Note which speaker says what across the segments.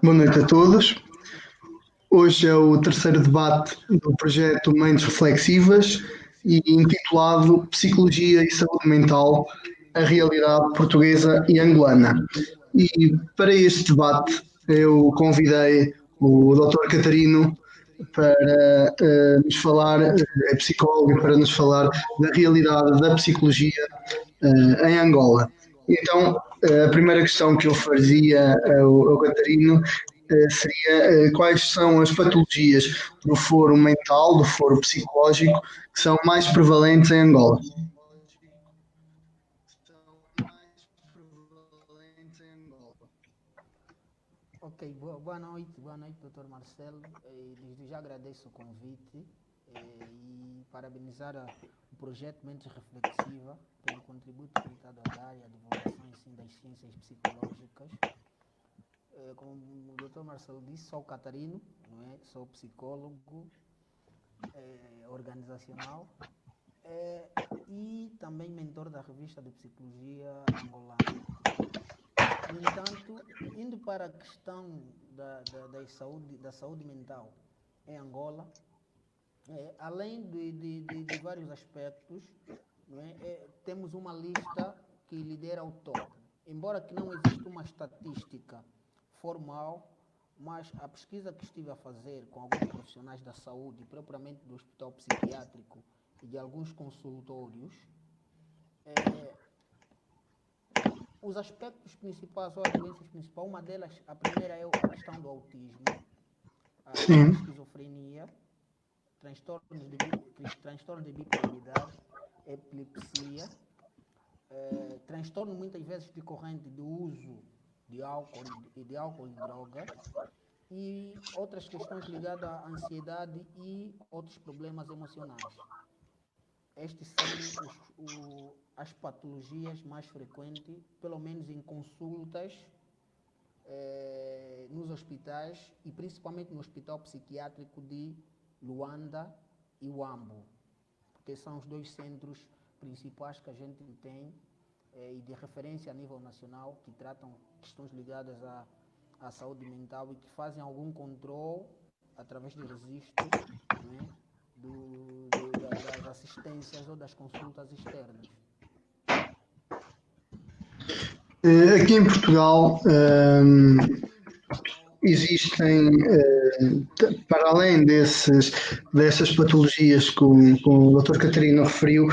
Speaker 1: Boa noite a todos. Hoje é o terceiro debate do projeto Mentes Reflexivas e intitulado Psicologia e Saúde Mental, a realidade portuguesa e angolana. E para este debate eu convidei o Dr. Catarino para nos falar, é psicólogo, para nos falar da realidade da psicologia em Angola. Então, a primeira questão que eu fazia ao Catarino seria quais são as patologias do foro mental, do foro psicológico, que são mais prevalentes em Angola?
Speaker 2: Ok, boa noite, Dr. Marcelo. Desde já agradeço o convite e parabenizar o projeto Mentes Reflexiva pelo contributo que ele está a dar e a divulgação sim, das ciências psicológicas. Como o Dr. Marcelo disse, sou Catarino, não é? Sou psicólogo organizacional e também mentor da revista de psicologia angolana. No entanto, indo para a questão da saúde mental em Angola, além de vários aspectos, não é? Temos uma lista que lidera o topo. Embora que não exista uma estatística formal, mas a pesquisa que estive a fazer com alguns profissionais da saúde, propriamente do hospital psiquiátrico e de alguns consultórios, os aspectos principais ou as doenças principais, uma delas, a primeira é a questão do autismo, a esquizofrenia, transtorno de bipolaridade, epilepsia, transtorno muitas vezes decorrente do uso de álcool e drogas e outras questões ligadas à ansiedade e outros problemas emocionais. Estes são as patologias mais frequentes, pelo menos em consultas nos hospitais e principalmente no Hospital Psiquiátrico de Luanda e Huambo, porque são os dois centros principais que a gente tem e de referência a nível nacional que tratam questões ligadas à saúde mental e que fazem algum controle através de registro, né, das assistências ou das consultas externas.
Speaker 1: Aqui em Portugal existem, para além dessas patologias que o Dr. Catarino referiu,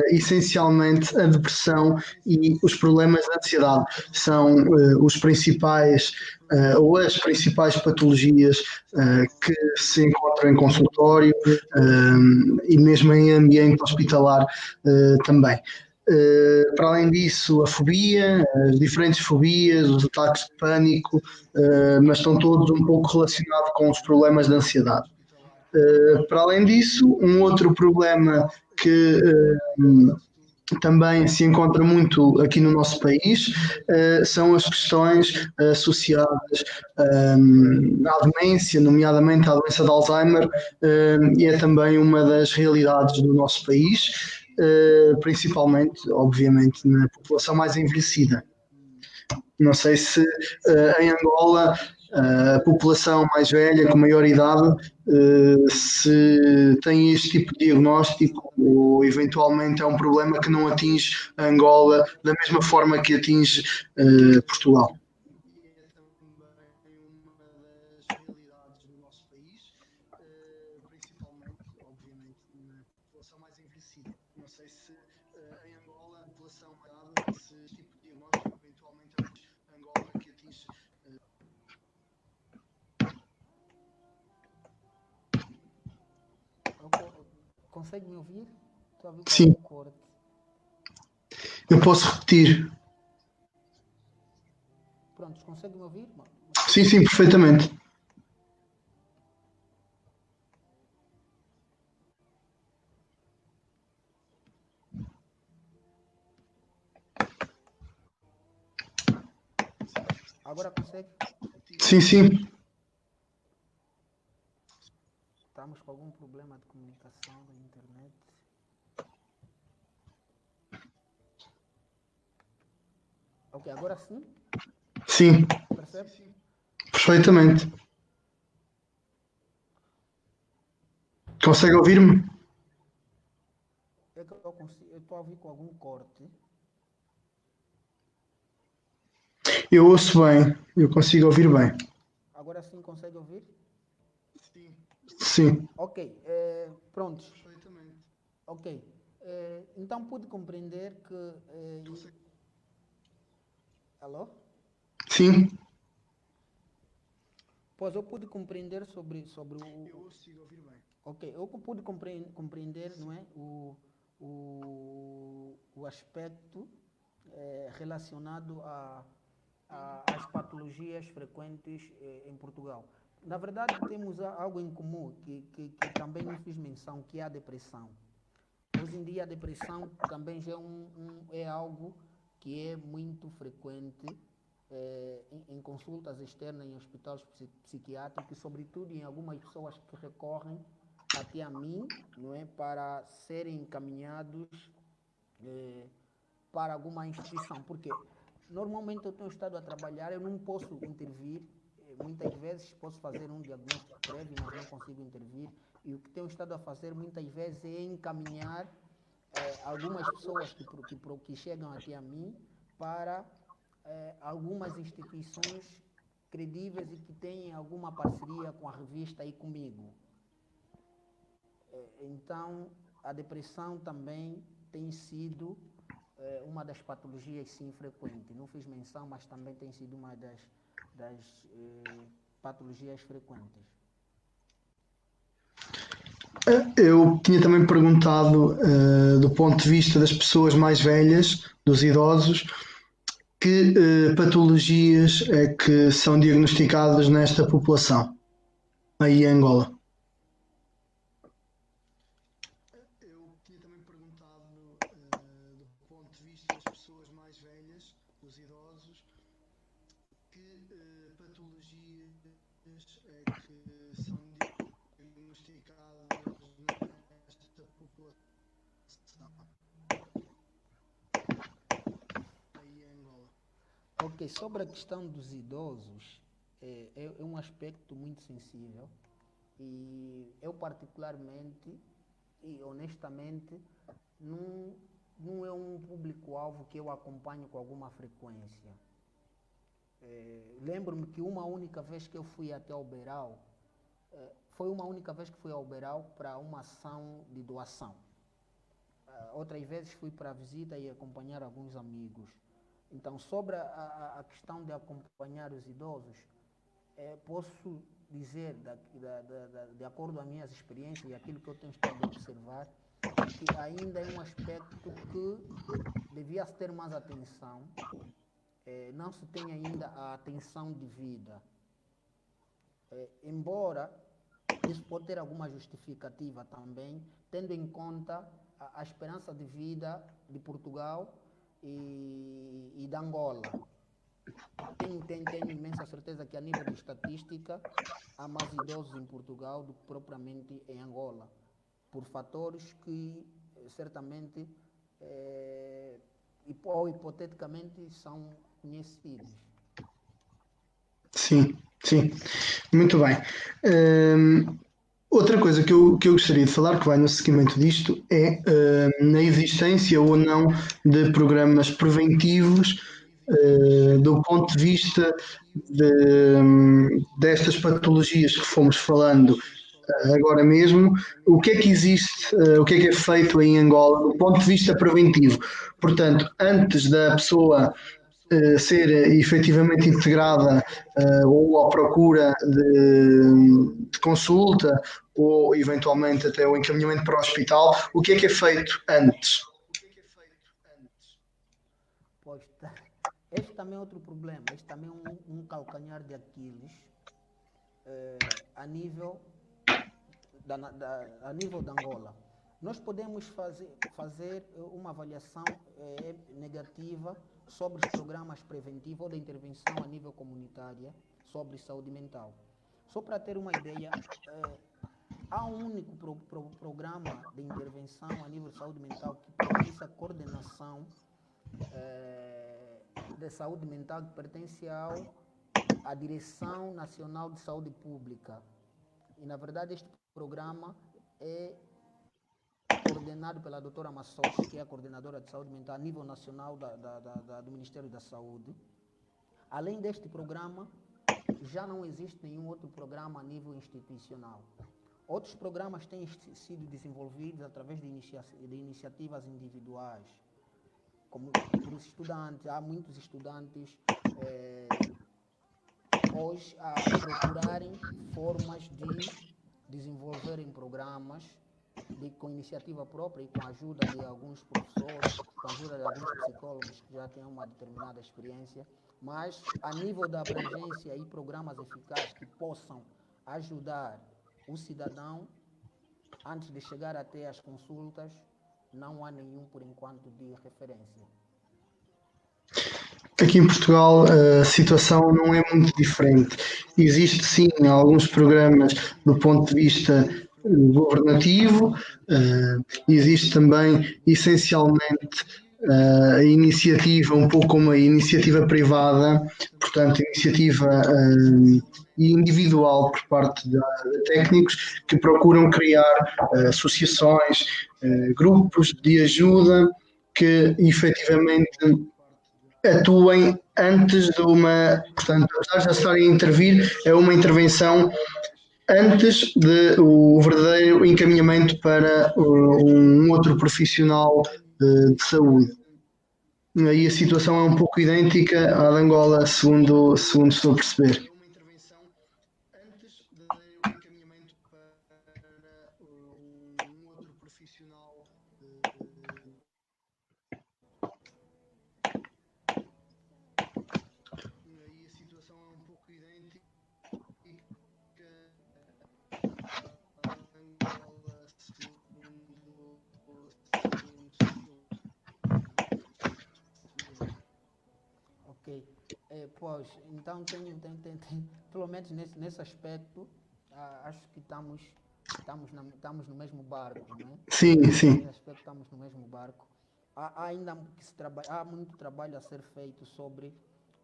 Speaker 1: essencialmente a depressão e os problemas de ansiedade são os principais ou as principais patologias que se encontram em consultório e mesmo em ambiente hospitalar também. Para além disso, a fobia, as diferentes fobias, os ataques de pânico, mas estão todos um pouco relacionados com os problemas de ansiedade. Para além disso, um outro problema que também se encontra muito aqui no nosso país são as questões associadas à demência, nomeadamente à doença de Alzheimer, e é também uma das realidades do nosso país, principalmente, obviamente, na população mais envelhecida. Não sei se em Angola a população mais velha, com maior idade, se tem este tipo de diagnóstico ou eventualmente é um problema que não atinge a Angola da mesma forma que atinge Portugal.
Speaker 2: Consegue me ouvir? Estou a ouvir
Speaker 1: Sim.
Speaker 2: corte.
Speaker 1: Eu posso repetir.
Speaker 2: Pronto, consegue me ouvir?
Speaker 1: Sim, perfeitamente.
Speaker 2: Agora consegue?
Speaker 1: Sim.
Speaker 2: Estamos com algum problema de comunicação da internet. Ok, agora sim?
Speaker 1: Sim.
Speaker 2: Percebe?
Speaker 1: Perfeitamente. Consegue ouvir-me?
Speaker 2: É que eu estou a ouvir com algum corte.
Speaker 1: Eu ouço bem, eu consigo ouvir bem.
Speaker 2: Agora sim consegue ouvir?
Speaker 1: Sim.
Speaker 2: Ok, prontos. Ok. Então pude compreender que. Alô?
Speaker 1: Sim.
Speaker 2: Pois eu pude compreender sobre o.
Speaker 1: Eu consigo ouvir bem.
Speaker 2: Ok, eu pude compreender, não é? O aspecto relacionado às patologias frequentes em Portugal. Na verdade, temos algo em comum que também não fiz menção, que é a depressão. Hoje em dia, a depressão também já é algo que é muito frequente em consultas externas em hospitais psiquiátricos, sobretudo em algumas pessoas que recorrem até a mim, não é, para serem encaminhados para alguma instituição, porque normalmente eu tenho estado a trabalhar, eu não posso intervir, muitas vezes posso fazer um diagnóstico prévio, mas não consigo intervir, e o que tenho estado a fazer muitas vezes é encaminhar algumas pessoas que chegam até a mim para algumas instituições credíveis e que têm alguma parceria com a revista e comigo. Então, a depressão também tem sido uma das patologias, sim, frequentes. Não fiz menção, mas também tem sido uma das patologias frequentes.
Speaker 1: Eu tinha também perguntado, do ponto de vista das pessoas mais velhas, dos idosos, que patologias é que são diagnosticadas nesta população, aí em Angola. Eu tinha também perguntado, do ponto de vista das pessoas mais velhas, dos idosos, que patologias é que são diagnosticadas nesta população, aí em Angola.
Speaker 2: Ok, sobre a questão dos idosos, é um aspecto muito sensível e eu particularmente e honestamente não, não é um público-alvo que eu acompanho com alguma frequência. Lembro-me que uma única vez que eu fui até ao Beirau, foi uma única vez que fui ao Beirau para uma ação de doação. Outras vezes fui para a visita e acompanhar alguns amigos. Então, sobre a questão de acompanhar os idosos, posso dizer, de acordo com as minhas experiências e aquilo que eu tenho estado a observar, que ainda é um aspecto que devia se ter mais atenção. Não se tem ainda a atenção devida. Embora isso pode ter alguma justificativa também, tendo em conta a esperança de vida de Portugal e de Angola. Tenho imensa certeza que a nível de estatística há mais idosos em Portugal do que propriamente em Angola, por fatores que certamente ou hipoteticamente são conhecidos.
Speaker 1: Sim, sim, muito bem. Outra coisa que eu gostaria de falar, que vai no seguimento disto, é na existência ou não de programas preventivos, do ponto de vista destas patologias que fomos falando agora mesmo, o que é que existe, o que é feito em Angola do ponto de vista preventivo. Portanto, antes da pessoa ser efetivamente integrada ou à procura de consulta ou eventualmente até o encaminhamento para o hospital, o que é feito antes?
Speaker 2: Pois, este também é outro problema, este também é um calcanhar de Aquiles a nível a nível de Angola. Nós podemos fazer uma avaliação negativa sobre os programas preventivos ou de intervenção a nível comunitária sobre saúde mental. Só para ter uma ideia, há um único programa de intervenção a nível de saúde mental que pertence à coordenação de saúde mental, que pertence ao a Direção Nacional de Saúde Pública. E, na verdade, este programa é coordenado pela doutora Massos, que é a coordenadora de saúde mental a nível nacional do Ministério da Saúde. Além deste programa, já não existe nenhum outro programa a nível institucional. Outros programas têm sido desenvolvidos através de iniciativas individuais, como os estudantes. Há muitos estudantes hoje a procurarem formas de desenvolverem programas com iniciativa própria e com a ajuda de alguns professores, com a ajuda de alguns psicólogos que já têm uma determinada experiência, mas a nível da abrangência e programas eficazes que possam ajudar o cidadão antes de chegar até as consultas, não há nenhum por enquanto de referência.
Speaker 1: Aqui em Portugal a situação não é muito diferente. Existe sim alguns programas do ponto de vista governativo, existe também essencialmente a iniciativa, um pouco como a iniciativa privada, portanto, iniciativa individual por parte de técnicos que procuram criar associações, grupos de ajuda que efetivamente atuem antes de uma, portanto, apesar de já estarem a intervir, é uma intervenção antes de o verdadeiro encaminhamento para um outro profissional de saúde. Aí a situação é um pouco idêntica à de Angola, segundo estou a perceber.
Speaker 2: Pois, então pelo menos nesse aspecto, acho que estamos no mesmo barco, não é?
Speaker 1: Sim, sim.
Speaker 2: Nesse aspecto estamos no mesmo barco. Há muito trabalho a ser feito sobre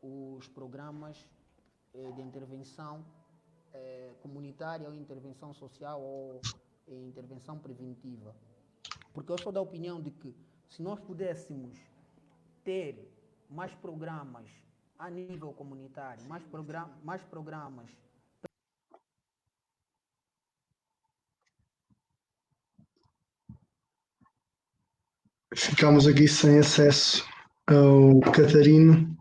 Speaker 2: os programas de intervenção comunitária ou intervenção social ou intervenção preventiva. Porque eu sou da opinião de que se nós pudéssemos ter mais programas a nível comunitário, mais programas.
Speaker 1: Ficamos aqui sem acesso ao Catarino.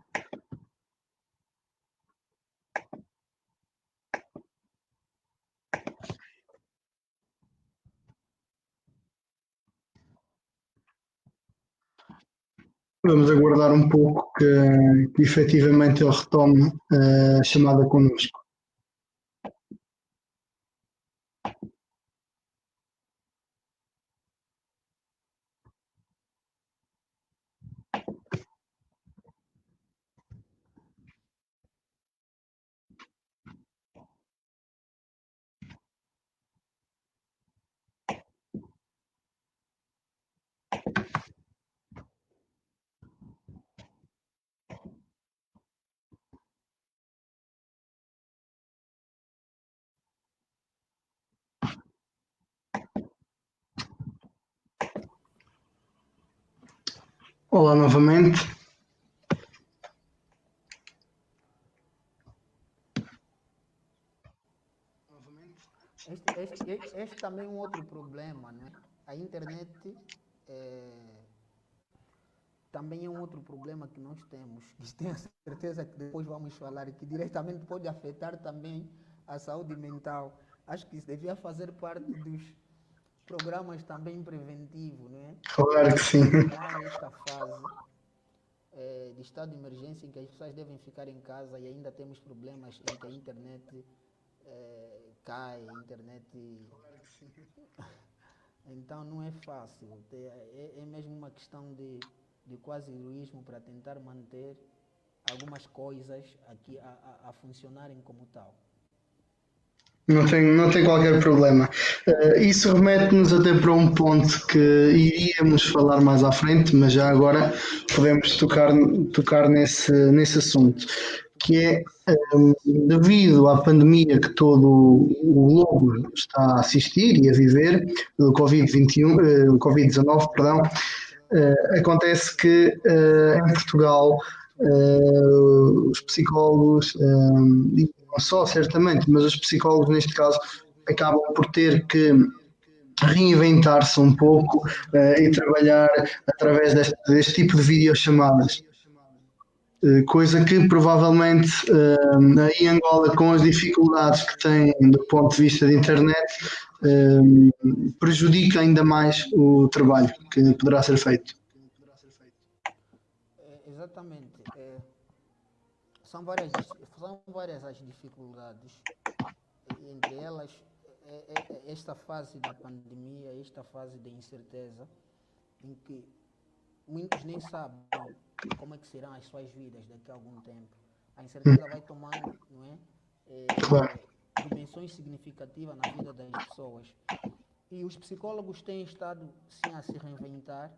Speaker 1: Vamos aguardar um pouco que efetivamente ele retome a chamada connosco. Olá novamente.
Speaker 2: Este também é um outro problema, né? A internet também é um outro problema que nós temos. Tenho certeza que depois vamos falar que diretamente pode afetar também a saúde mental. Acho que isso devia fazer parte dos programas também preventivos, né?
Speaker 1: Claro que sim.
Speaker 2: Nesta fase de estado de emergência em que as pessoas devem ficar em casa e ainda temos problemas em que a internet cai, a internet... Então não é fácil. É mesmo uma questão de quase heroísmo para tentar manter algumas coisas aqui a funcionarem como tal.
Speaker 1: Não tem qualquer problema. Isso remete-nos até para um ponto que iríamos falar mais à frente, mas já agora podemos tocar nesse assunto, que é devido à pandemia que todo o globo está a assistir e a viver, do Covid-21, Covid-19, perdão, acontece que em Portugal os psicólogos, e não só certamente, mas os psicólogos neste caso acabam por ter que reinventar-se um pouco e trabalhar através deste tipo de videochamadas. Coisa que provavelmente aí em Angola, com as dificuldades que tem do ponto de vista de internet, prejudica ainda mais o trabalho que poderá ser feito.
Speaker 2: Exatamente. São várias as dificuldades, entre elas esta fase da pandemia, esta fase de incerteza, em que muitos nem sabem como é que serão as suas vidas daqui a algum tempo. A incerteza vai tomando, não é,
Speaker 1: Claro.
Speaker 2: dimensões significativas na vida das pessoas. E os psicólogos têm estado, sim, a se reinventar.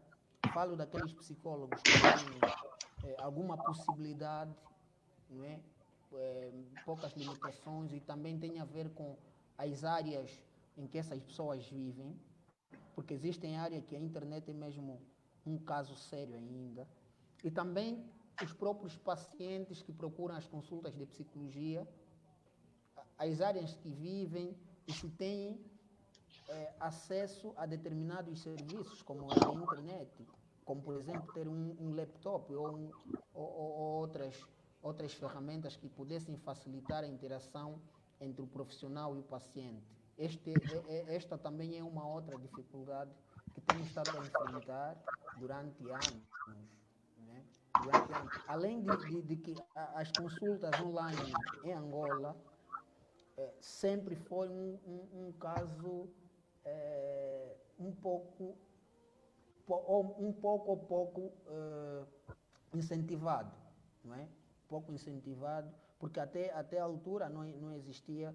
Speaker 2: Falo daqueles psicólogos que têm alguma possibilidade, não é? Poucas limitações, e também tem a ver com as áreas em que essas pessoas vivem, porque existem áreas que a internet é mesmo um caso sério ainda. E também os próprios pacientes que procuram as consultas de psicologia, as áreas que vivem e se têm acesso a determinados serviços, como a internet, como por exemplo ter um laptop ou outras ferramentas que pudessem facilitar a interação entre o profissional e o paciente. Esta também é uma outra dificuldade que temos estado a enfrentar durante anos. Né? Durante anos. Além de que as consultas online em Angola sempre foi um caso um pouco ou pouco incentivado, não é? Pouco incentivado, porque até a altura não existia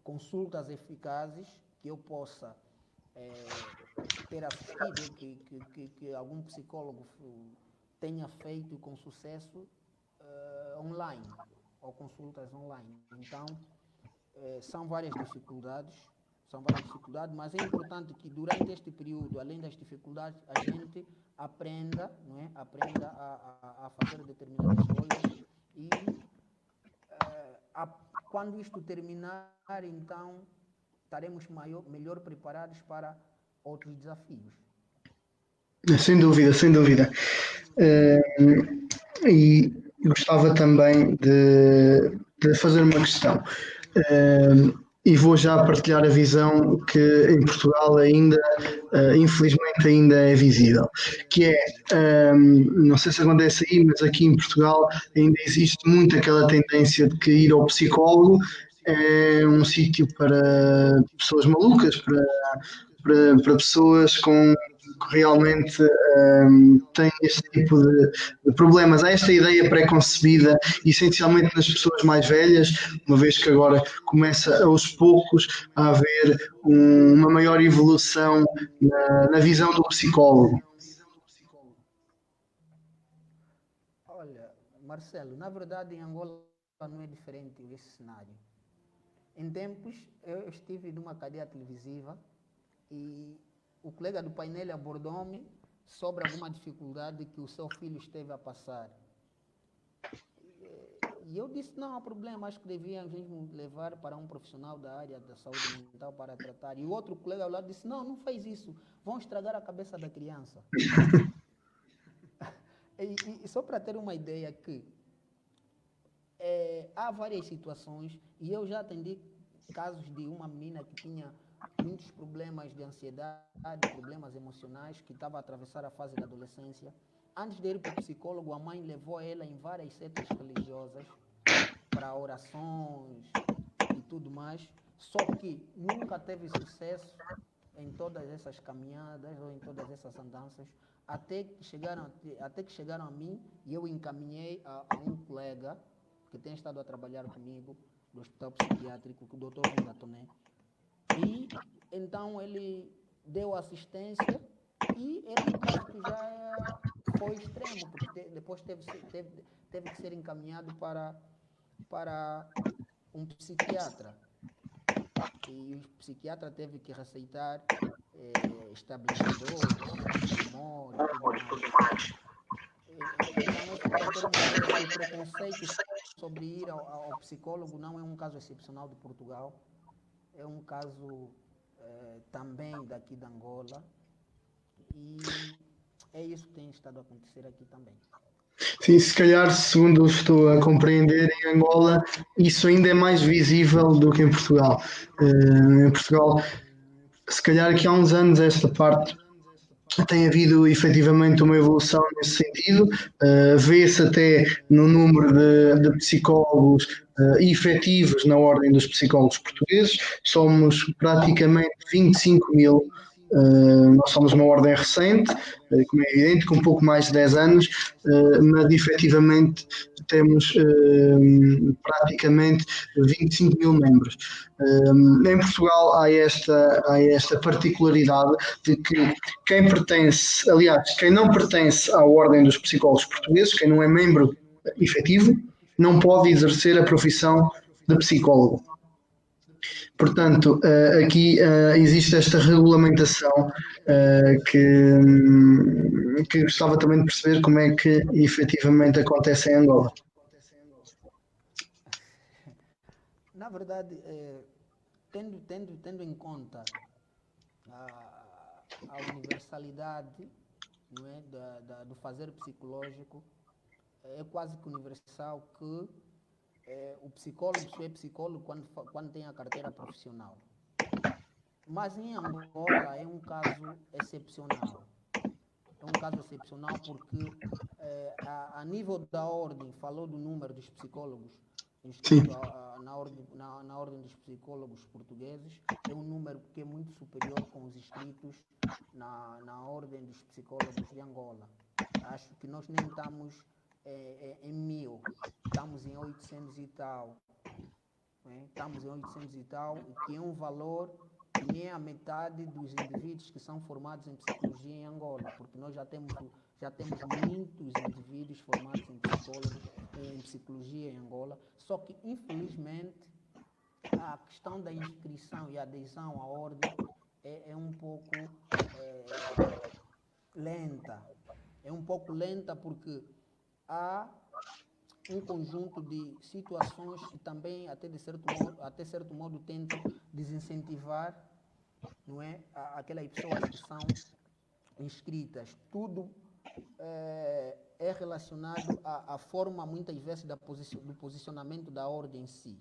Speaker 2: consultas eficazes que eu possa ter assistido, que algum psicólogo tenha feito com sucesso online, ou consultas online. Então, são várias dificuldades, mas é importante que durante este período, além das dificuldades, a gente aprenda, não é? Aprenda a fazer determinadas coisas e quando isto terminar, então estaremos melhor preparados para outros desafios.
Speaker 1: Sem dúvida, sem dúvida. E gostava também de fazer uma questão. E vou já partilhar a visão que em Portugal ainda, infelizmente, ainda é visível, que é, não sei se acontece aí, mas aqui em Portugal ainda existe muito aquela tendência de que ir ao psicólogo é um sítio para pessoas malucas, para pessoas com que realmente têm este tipo de problemas. Há esta ideia pré-concebida, essencialmente nas pessoas mais velhas, uma vez que agora começa aos poucos a haver uma maior evolução na visão do psicólogo.
Speaker 2: Olha, Marcelo, na verdade em Angola não é diferente esse cenário. Em tempos, eu estive numa cadeia televisiva e o colega do painel abordou-me sobre alguma dificuldade que o seu filho esteve a passar. E eu disse, não há problema, acho que devíamos mesmo levar para um profissional da área da saúde mental para tratar. E o outro colega ao lado disse, não faz isso, vão estragar a cabeça da criança. E só para ter uma ideia que há várias situações, e eu já atendi casos de uma menina que tinha muitos problemas de ansiedade, problemas emocionais, que estava a atravessar a fase da adolescência. Antes de ir para o psicólogo, a mãe levou ela em várias setas religiosas para orações e tudo mais, só que nunca teve sucesso em todas essas caminhadas ou em todas essas andanças, até que chegaram a mim e eu encaminhei a um colega que tem estado a trabalhar comigo do Hospital Psiquiátrico, o Dr. Ngatoné. E então ele deu assistência e era um caso que já foi extremo, porque depois teve que ser encaminhado para para um psiquiatra. E o psiquiatra teve que receitar estabilizadores, paracetamol e tudo mais. Então, nós podemos ter uma ideia que o preconceito sobre ir ao psicólogo não é um caso excepcional de Portugal, é um caso também daqui de Angola, e é isso que tem estado a acontecer aqui também.
Speaker 1: Sim, se calhar, segundo estou a compreender, em Angola isso ainda é mais visível do que em Portugal. Em Portugal, se calhar que há uns anos esta parte tem havido efetivamente uma evolução nesse sentido. Vê-se até no número de psicólogos efetivos na ordem dos psicólogos portugueses. Somos praticamente 25 mil. Nós somos uma ordem recente, como é evidente, com um pouco mais de 10 anos, mas efetivamente temos praticamente 25 mil membros. Em Portugal há esta particularidade de que quem pertence, aliás, quem não pertence à Ordem dos Psicólogos Portugueses, quem não é membro efetivo, não pode exercer a profissão de psicólogo. Portanto, aqui existe esta regulamentação que gostava também de perceber como é que efetivamente acontece em Angola.
Speaker 2: Na verdade, tendo em conta a universalidade, não é, do fazer psicológico, é quase que universal que o psicólogo só é psicólogo quando tem a carteira profissional. Mas em Angola é um caso excepcional. É um caso excepcional porque a nível da ordem, falou do número dos psicólogos inscritos na ordem dos psicólogos portugueses, é um número que é muito superior com os inscritos na ordem dos psicólogos de Angola. Acho que nós nem estamos em 1000, estamos em 800 e tal. Estamos em 800 e tal, o que é um valor que nem é a metade dos indivíduos que são formados em psicologia em Angola, porque nós já temos muitos indivíduos formados em psicologia em Angola, só que infelizmente a questão da inscrição e adesão à ordem é um pouco lenta. É um pouco lenta porque há um conjunto de situações que também, até certo modo tentam desincentivar, não é, aquelas pessoas que são inscritas. Tudo é relacionado à forma, muitas vezes, do posicionamento da ordem em si.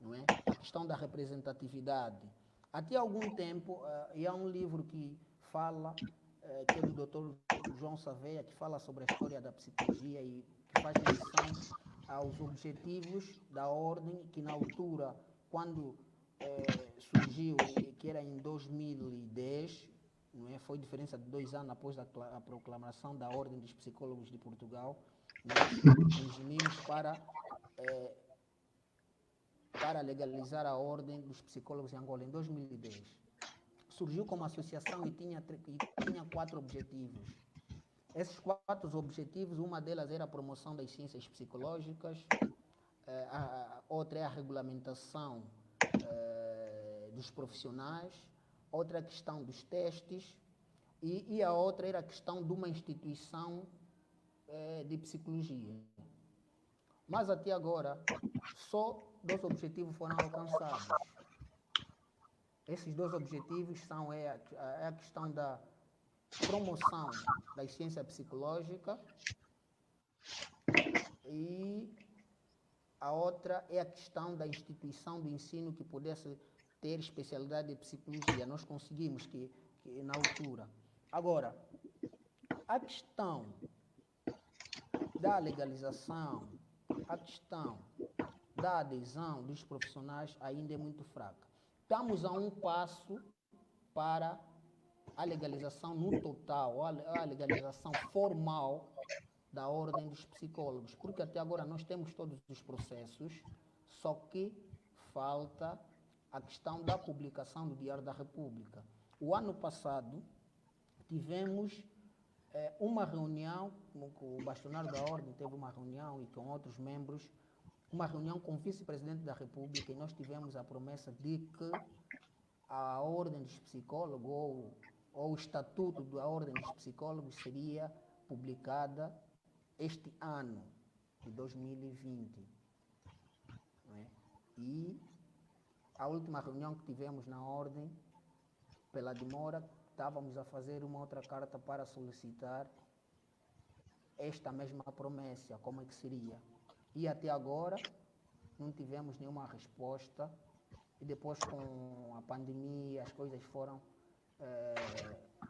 Speaker 2: Não é? A questão da representatividade. Até algum tempo, e há um livro que fala, que é do Dr. João Saveia, que fala sobre a história da psicologia e que faz menção aos objetivos da ordem, que na altura, quando surgiu, que era em 2010, não é? Foi diferença de 2 anos após a proclamação da Ordem dos Psicólogos de Portugal, nós nos unimos para legalizar a Ordem dos Psicólogos em Angola em 2010. Surgiu como associação e tinha 4 objetivos. Esses 4 objetivos, uma delas era a promoção das ciências psicológicas, outra é a regulamentação dos profissionais, outra é a questão dos testes e a outra era a questão de uma instituição de psicologia. Mas até agora, só 2 objetivos foram alcançados. Esses 2 objetivos são a questão da promoção da ciência psicológica e a outra é a questão da instituição do ensino que pudesse ter especialidade de psicologia. Nós conseguimos que na altura. Agora, a questão da legalização, a questão da adesão dos profissionais ainda é muito fraca. Estamos a um passo para a legalização no total, a legalização formal da ordem dos psicólogos, porque até agora nós temos todos os processos, só que falta a questão da publicação do Diário da República. O ano passado tivemos uma reunião, o bastonário da ordem teve uma reunião e com outros membros, uma reunião com o vice-presidente da República e nós tivemos a promessa de que a Ordem dos Psicólogos ou o Estatuto da Ordem dos Psicólogos seria publicada este ano de 2020. Não é? E a última reunião que tivemos na Ordem, pela demora, estávamos a fazer uma outra carta para solicitar esta mesma promessa, como é que seria. E até agora não tivemos nenhuma resposta. E depois, com a pandemia, as coisas foram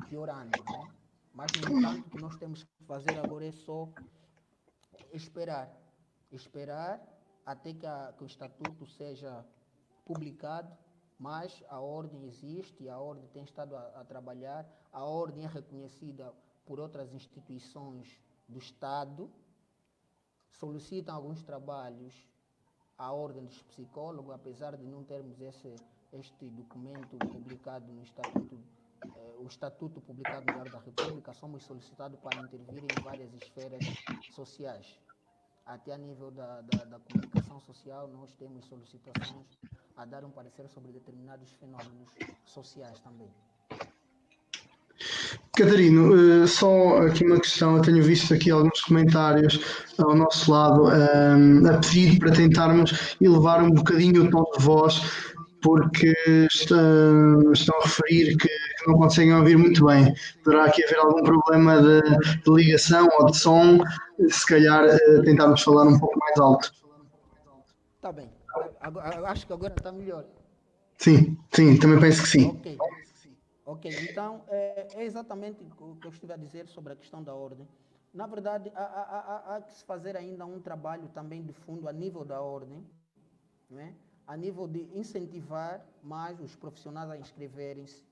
Speaker 2: piorando. Né? Mas, no entanto, o que nós temos que fazer agora é só esperar. Esperar até que o Estatuto seja publicado, mas a Ordem existe, a Ordem tem estado a trabalhar, a Ordem é reconhecida por outras instituições do Estado, solicitam alguns trabalhos à Ordem dos Psicólogos, apesar de não termos este documento publicado no Estatuto, o Estatuto publicado no Diário da República, somos solicitados para intervir em várias esferas sociais. Até a nível da comunicação social, nós temos solicitações a dar um parecer sobre determinados fenômenos sociais também.
Speaker 1: Catarino, só aqui uma questão, eu tenho visto aqui alguns comentários ao nosso lado a pedir para tentarmos elevar um bocadinho o tom de voz, porque estão a referir que não conseguem ouvir muito bem. Poderá aqui haver algum problema de ligação ou de som, se calhar tentarmos falar um pouco mais alto.
Speaker 2: Está bem, acho que agora está melhor.
Speaker 1: Sim, também penso que sim.
Speaker 2: Ok, então é exatamente o que eu estive a dizer sobre a questão da ordem. Na verdade, há que se fazer ainda um trabalho também de fundo a nível da ordem, né? A nível de incentivar mais os profissionais a inscreverem-se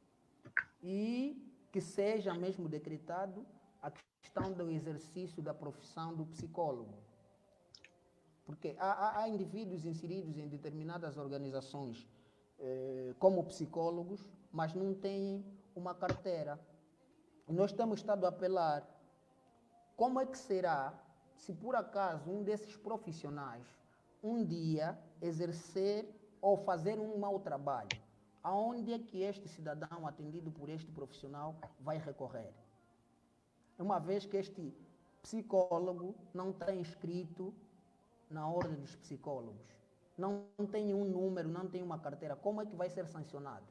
Speaker 2: e que seja mesmo decretado a questão do exercício da profissão do psicólogo. Porque há indivíduos inseridos em determinadas organizações como psicólogos, mas não têm uma carteira. Nós temos estado a apelar. Como é que será se por acaso um desses profissionais um dia exercer ou fazer um mau trabalho? Aonde é que este cidadão atendido por este profissional vai recorrer? Uma vez que este psicólogo não está inscrito na Ordem dos Psicólogos, não tem um número, não tem uma carteira, como é que vai ser sancionado?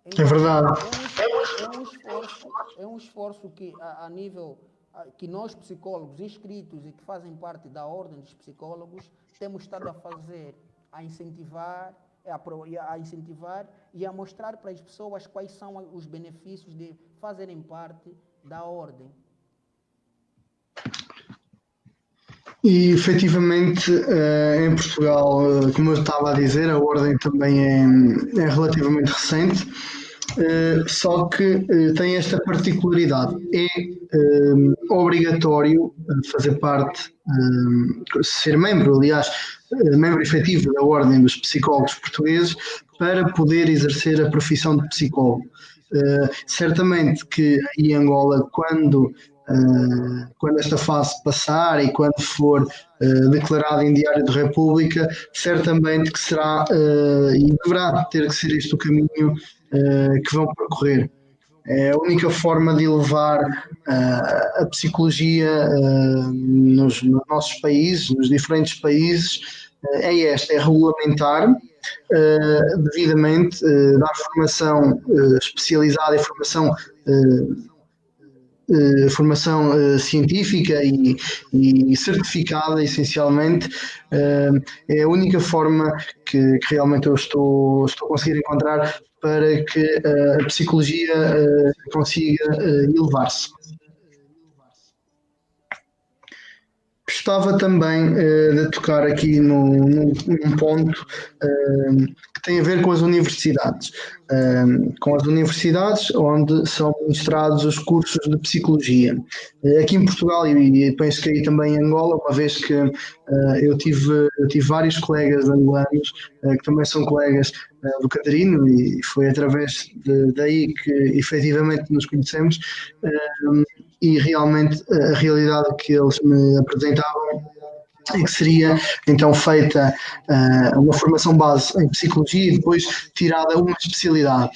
Speaker 1: Então, é verdade.
Speaker 2: É um esforço que a nível que nós psicólogos inscritos e que fazem parte da Ordem dos Psicólogos temos estado a fazer, a incentivar e a mostrar para as pessoas quais são os benefícios de fazerem parte da Ordem.
Speaker 1: E, efetivamente, em Portugal, como eu estava a dizer, a Ordem também é relativamente recente, só que tem esta particularidade. É obrigatório fazer parte, ser membro, aliás, membro efetivo da Ordem dos Psicólogos Portugueses para poder exercer a profissão de psicólogo. Certamente que em Angola, quando esta fase passar e quando for declarado em Diário da República, certamente que será e deverá ter que ser este o caminho que vão percorrer. É a única forma de elevar a psicologia nos nossos países, nos diferentes países, é regulamentar devidamente, dar formação especializada e formação científica e certificada, essencialmente. É a única forma que realmente eu estou a conseguir encontrar para que a psicologia consiga elevar-se. Gostava também de tocar aqui num ponto que tem a ver com as universidades. Com as universidades onde são ministrados os cursos de psicologia. Aqui em Portugal, e penso que aí também em Angola, uma vez que eu tive vários colegas angolanos que também são colegas do Catarino, e foi através daí que efetivamente nos conhecemos, e realmente a realidade que eles me apresentavam em que seria então feita uma formação base em psicologia e depois tirada uma especialidade.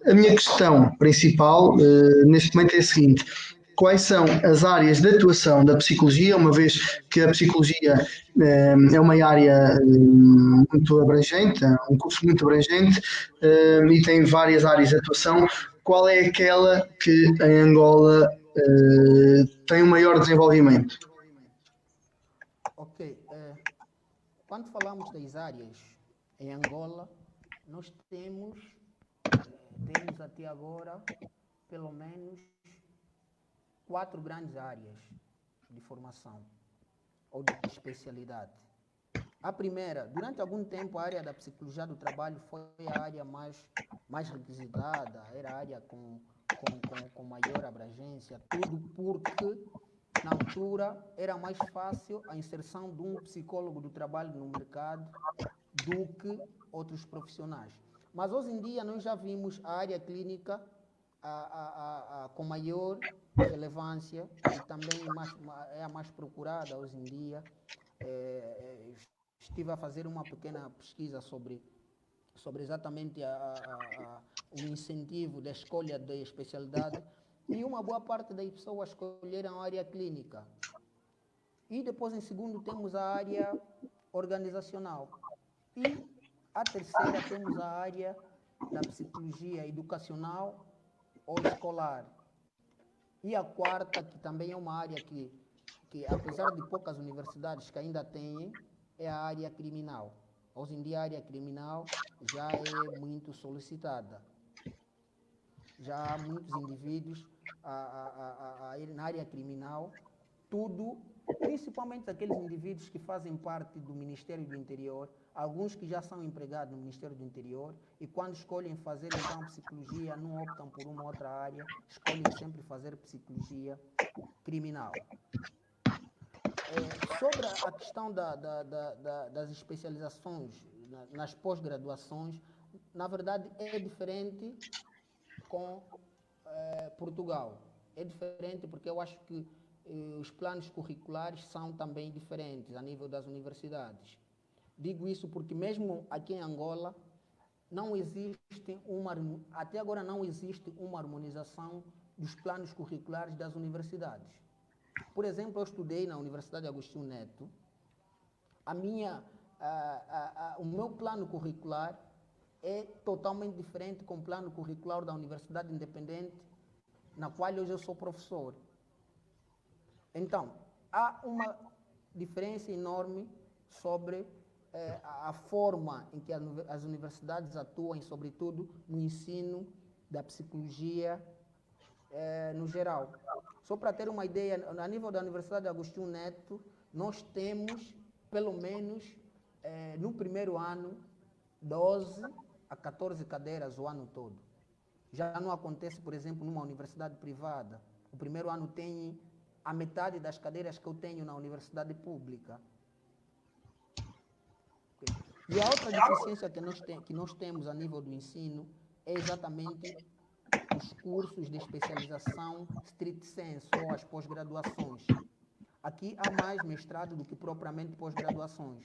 Speaker 1: A minha questão principal neste momento é a seguinte: quais são as áreas de atuação da psicologia, uma vez que a psicologia é uma área muito abrangente, é um curso muito abrangente e tem várias áreas de atuação. Qual é aquela que em Angola tem o maior desenvolvimento?
Speaker 2: Ok. Quando falamos das áreas em Angola, nós temos até agora pelo menos 4 grandes áreas de formação ou de especialidade. A primeira, durante algum tempo, a área da psicologia do trabalho foi a área mais requisitada, era a área com maior abrangência, tudo porque, na altura, era mais fácil a inserção de um psicólogo do trabalho no mercado do que outros profissionais. Mas hoje em dia nós já vimos a área clínica com maior relevância e também é a mais procurada hoje em dia. Estive a fazer uma pequena pesquisa sobre exatamente o incentivo da escolha da especialidade e uma boa parte das pessoas escolheram a área clínica. E depois, em segundo, temos a área organizacional. E a terceira, temos a área da psicologia educacional ou escolar. E a quarta, que também é uma área que apesar de poucas universidades que ainda têm, é a área criminal. Hoje em dia, a área criminal já é muito solicitada. Já há muitos indivíduos na área criminal, tudo, principalmente aqueles indivíduos que fazem parte do Ministério do Interior, alguns que já são empregados no Ministério do Interior e quando escolhem fazer então psicologia, não optam por uma outra área, escolhem sempre fazer psicologia criminal. Sobre a questão das especializações nas pós-graduações, na verdade é diferente com Portugal. É diferente porque eu acho que os planos curriculares são também diferentes a nível das universidades. Digo isso porque mesmo aqui em Angola não existe até agora não existe uma harmonização dos planos curriculares das universidades. Por exemplo, eu estudei na Universidade Agostinho Neto. O meu plano curricular é totalmente diferente com o plano curricular da Universidade Independente, na qual hoje eu sou professor. Então, há uma diferença enorme sobre a forma em que as universidades atuam, sobretudo no ensino da psicologia no geral. Só para ter uma ideia, a nível da Universidade Agostinho Neto, nós temos, pelo menos, no primeiro ano, 12 a 14 cadeiras o ano todo. Já não acontece, por exemplo, numa universidade privada. O primeiro ano tem a metade das cadeiras que eu tenho na universidade pública. E a outra deficiência que nós temos a nível do ensino é exatamente os cursos de especialização stricto sensu, ou as pós-graduações. Aqui há mais mestrado do que propriamente pós-graduações.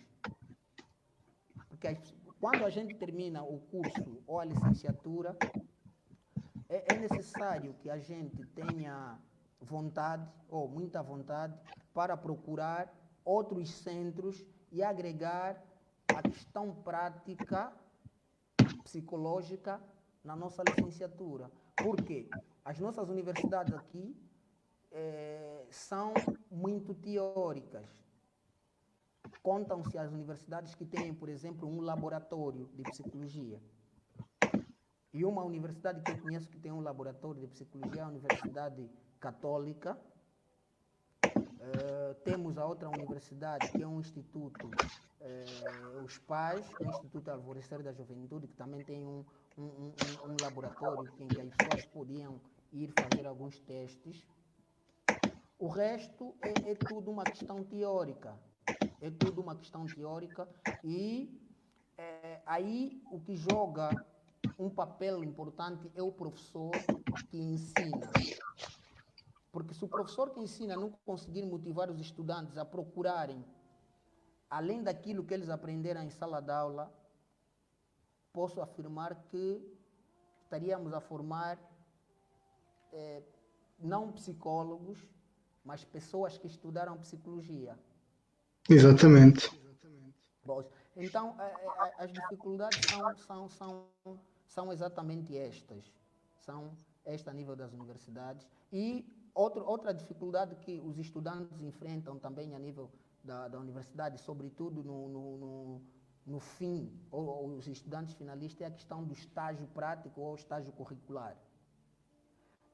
Speaker 2: Porque quando a gente termina o curso ou a licenciatura, é necessário que a gente tenha vontade, ou muita vontade, para procurar outros centros e agregar a questão prática psicológica na nossa licenciatura. Por quê? As nossas universidades aqui são muito teóricas. Contam-se as universidades que têm, por exemplo, um laboratório de psicologia. E uma universidade que eu conheço que tem um laboratório de psicologia é a Universidade Católica. Temos a outra universidade que é um instituto, os PAIS, o Instituto Alvorecer da Juventude, que também tem um laboratório em que as pessoas podiam ir fazer alguns testes. O resto é tudo uma questão teórica. É tudo uma questão teórica e aí o que joga um papel importante é o professor que ensina. Porque se o professor que ensina não conseguir motivar os estudantes a procurarem além daquilo que eles aprenderam em sala de aula, posso afirmar que estaríamos a formar não psicólogos, mas pessoas que estudaram psicologia.
Speaker 1: Exatamente.
Speaker 2: Bom, então, as dificuldades são exatamente estas. São esta a nível das universidades. E outra dificuldade que os estudantes enfrentam também a nível da universidade, sobretudo no fim, ou os estudantes finalistas, é a questão do estágio prático ou estágio curricular.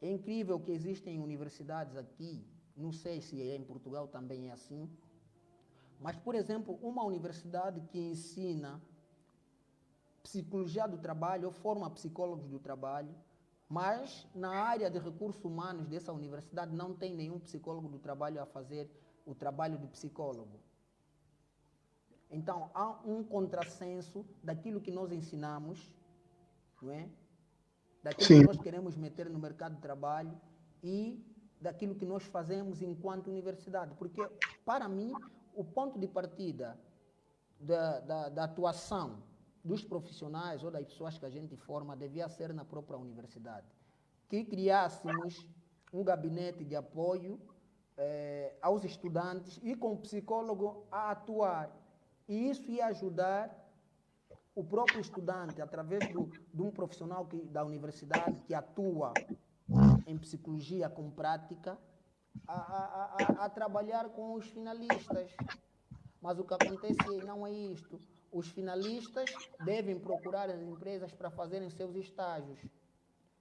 Speaker 2: É incrível que existem universidades aqui, não sei se em Portugal também é assim, mas, por exemplo, uma universidade que ensina psicologia do trabalho ou forma psicólogos do trabalho, mas na área de recursos humanos dessa universidade não tem nenhum psicólogo do trabalho a fazer o trabalho de psicólogo. Então, há um contrassenso daquilo que nós ensinamos, não é? Daquilo
Speaker 1: Sim.
Speaker 2: que nós queremos meter no mercado de trabalho e daquilo que nós fazemos enquanto universidade. Porque, para mim, o ponto de partida da atuação dos profissionais ou das pessoas que a gente forma devia ser na própria universidade. Que criássemos um gabinete de apoio aos estudantes e com o psicólogo a atuar. E isso ia ajudar o próprio estudante, através de um profissional da universidade que atua em psicologia com prática, a trabalhar com os finalistas. Mas o que acontece não é isto. Os finalistas devem procurar as empresas para fazerem seus estágios.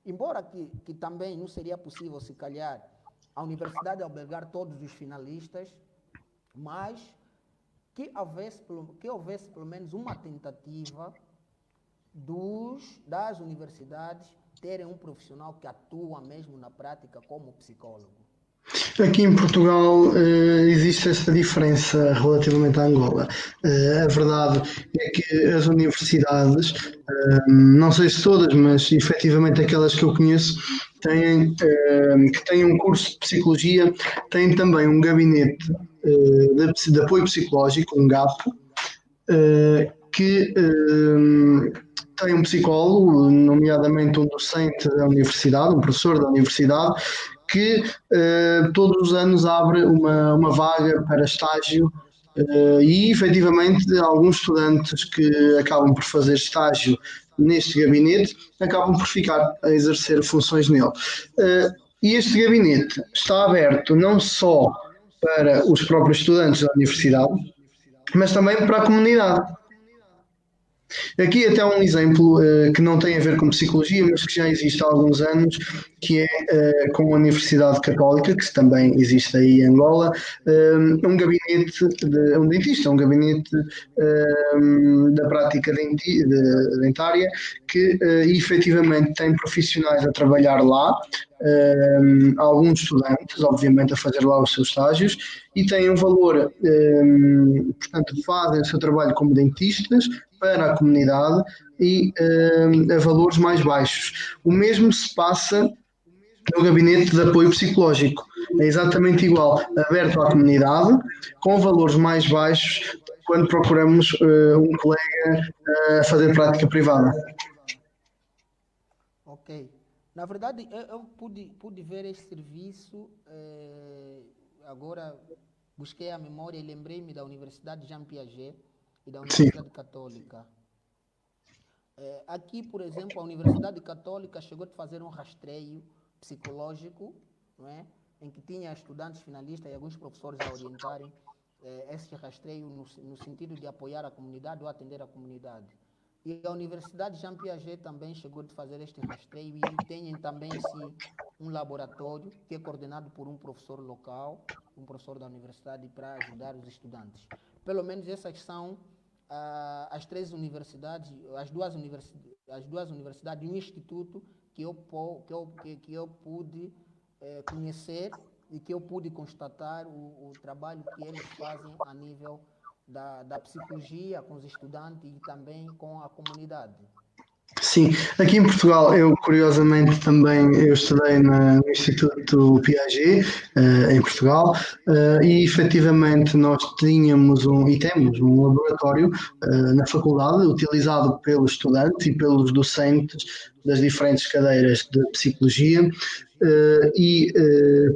Speaker 2: Embora que também não seria possível, se calhar, a universidade albergar todos os finalistas, mas que houvesse pelo menos uma tentativa das universidades terem um profissional que atua mesmo na prática como psicólogo.
Speaker 1: Aqui em Portugal existe essa diferença relativamente à Angola. A verdade é que as universidades, não sei se todas, mas efetivamente aquelas que eu conheço, que têm um curso de psicologia, têm também um gabinete de apoio psicológico, um GAP, que tem um psicólogo, nomeadamente um docente da universidade, um professor da universidade, que todos os anos abre uma vaga para estágio e, efetivamente, alguns estudantes que acabam por fazer estágio neste gabinete acabam por ficar a exercer funções nele. E este gabinete está aberto não só para os próprios estudantes da universidade, mas também para a comunidade. Aqui até há um exemplo que não tem a ver com psicologia, mas que já existe há alguns anos, que é com a Universidade Católica, que também existe aí em Angola, um gabinete de um dentista, um gabinete da prática dentária, que efetivamente tem profissionais a trabalhar lá, alguns estudantes, obviamente, a fazer lá os seus estágios, e têm um valor, portanto, fazem o seu trabalho como dentistas para a comunidade e a valores mais baixos. O mesmo se passa no gabinete de apoio psicológico. É exatamente igual, aberto à comunidade, com valores mais baixos quando procuramos um colega a fazer prática privada.
Speaker 2: Ok. Na verdade, eu pude ver este serviço, agora busquei a memória e lembrei-me da Universidade Jean Piaget e da
Speaker 1: Sim,
Speaker 2: Universidade Católica. Aqui, por exemplo, a Universidade Católica chegou a fazer um rastreio psicológico, não é? Em que tinha estudantes finalistas e alguns professores a orientarem esse rastreio no sentido de apoiar a comunidade ou atender a comunidade. E a Universidade Jean Piaget também chegou a fazer este rastreio e tem também sim um laboratório que é coordenado por um professor local, um professor da universidade, para ajudar os estudantes. Pelo menos essas são as três universidades, as duas universidades e um instituto que eu pude conhecer e que eu pude constatar o trabalho que eles fazem a nível da psicologia com os estudantes e também com a comunidade.
Speaker 1: Sim, aqui em Portugal, eu curiosamente também eu estudei no Instituto Piaget, em Portugal, e efetivamente nós tínhamos e temos um laboratório na faculdade utilizado pelos estudantes e pelos docentes das diferentes cadeiras de psicologia.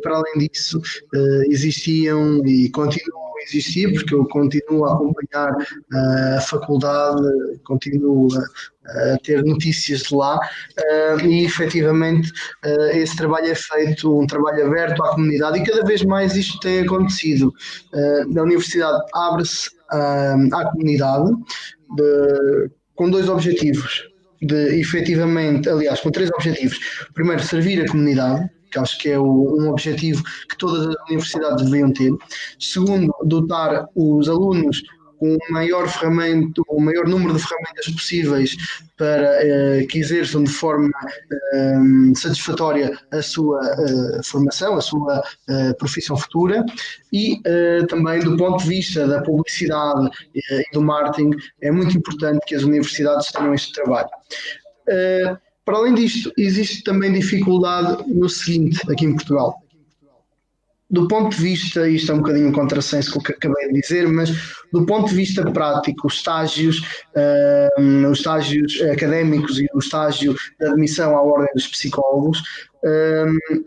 Speaker 1: Para além disso, existiam e continuam a existir, porque eu continuo a acompanhar a faculdade, continuo a ter notícias de lá, e efetivamente esse trabalho é feito, um trabalho aberto à comunidade, e cada vez mais isto tem acontecido. A universidade abre-se à comunidade com dois objetivos, de efetivamente, aliás, com três objetivos. Primeiro, servir a comunidade, que acho que é um objetivo que todas as universidades deveriam ter. Segundo, dotar os alunos com o maior número de ferramentas possíveis para que exerçam de forma satisfatória a sua formação, a sua profissão futura, e também do ponto de vista da publicidade e do marketing, é muito importante que as universidades tenham este trabalho. Para além disto, existe também dificuldade no seguinte, aqui em Portugal. Do ponto de vista, isto é um bocadinho um contrassenso com o que acabei de dizer, mas do ponto de vista prático, os estágios académicos e o estágio de admissão à ordem dos psicólogos,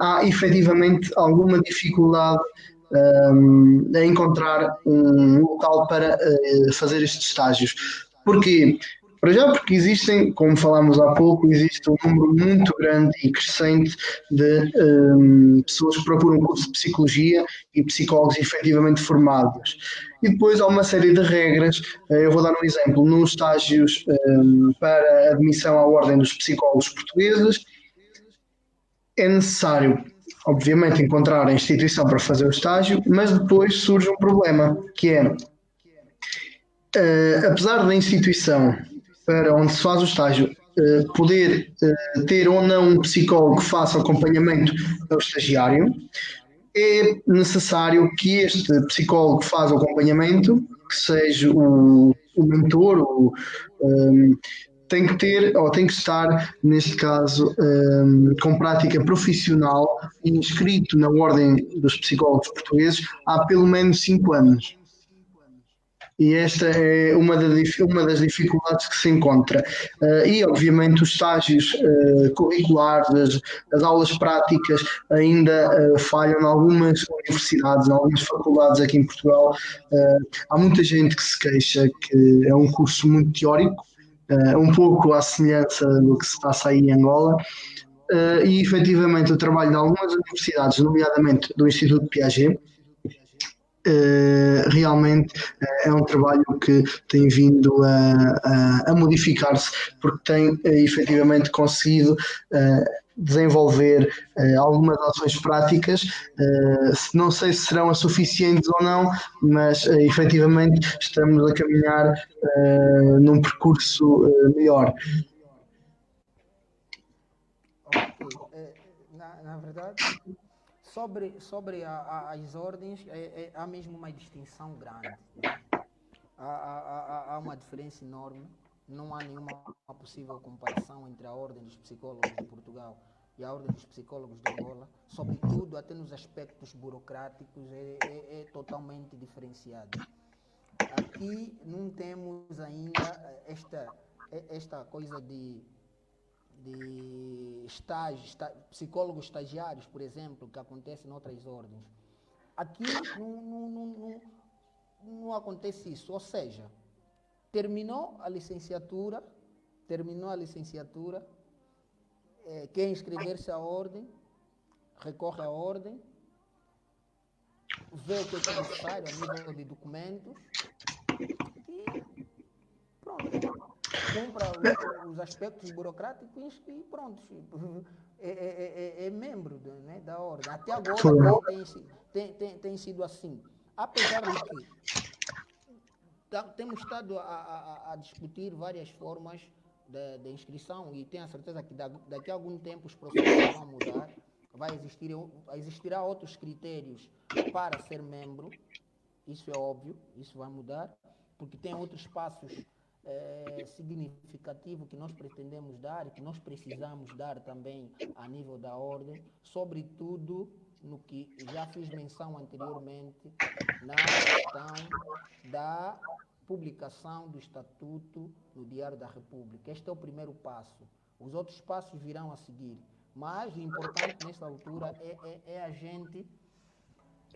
Speaker 1: há efetivamente alguma dificuldade a encontrar um local para fazer estes estágios. Porquê? Para já porque existem, como falámos há pouco, existe um número muito grande e crescente de pessoas que procuram um curso de psicologia e psicólogos efetivamente formados. E depois há uma série de regras, eu vou dar um exemplo, nos estágios para admissão à Ordem dos Psicólogos Portugueses, é necessário, obviamente, encontrar a instituição para fazer o estágio, mas depois surge um problema, que é, apesar da instituição para onde se faz o estágio poder ter ou não um psicólogo que faça acompanhamento ao estagiário, é necessário que este psicólogo que faz o acompanhamento, que seja o mentor, tem que ter, ou tem que estar, neste caso, com prática profissional e inscrito na Ordem dos Psicólogos Portugueses há pelo menos 5 anos. E esta é uma das dificuldades que se encontra. E, obviamente, os estágios curriculares, as aulas práticas ainda falham em algumas universidades, em algumas faculdades aqui em Portugal. Há muita gente que se queixa que é um curso muito teórico, um pouco à semelhança do que se passa aí em Angola. E, efetivamente, o trabalho de algumas universidades, nomeadamente do Instituto Piaget, realmente é um trabalho que tem vindo a modificar-se, porque tem efetivamente conseguido desenvolver algumas ações práticas, não sei se serão as suficientes ou não, mas efetivamente estamos a caminhar num percurso melhor.
Speaker 2: Ok. Na verdade, sobre as ordens, há mesmo uma distinção grande. Né? Há uma diferença enorme. Não há nenhuma possível comparação entre a Ordem dos Psicólogos de Portugal e a Ordem dos Psicólogos de Angola. Sobretudo, até nos aspectos burocráticos, é totalmente diferenciado. Aqui não temos ainda esta coisa de estágios, psicólogos estagiários, por exemplo, que acontece em outras ordens. Aqui não acontece isso, ou seja, terminou a licenciatura, quer inscrever-se à ordem, recorre à ordem, vê o que é necessário a nível de documentos e pronto. Cumpra os aspectos burocráticos e pronto, é membro né, da ordem. Até agora tem sido assim. Apesar de que temos estado a discutir várias formas de inscrição e tenho a certeza que daqui a algum tempo os processos vão mudar, existirá outros critérios para ser membro, isso é óbvio, isso vai mudar, porque tem outros passos significativo que nós pretendemos dar e que nós precisamos dar também a nível da ordem, sobretudo no que já fiz menção anteriormente, na questão da publicação do Estatuto no Diário da República. Este é o primeiro passo. Os outros passos virão a seguir. Mas o importante nesta altura é a gente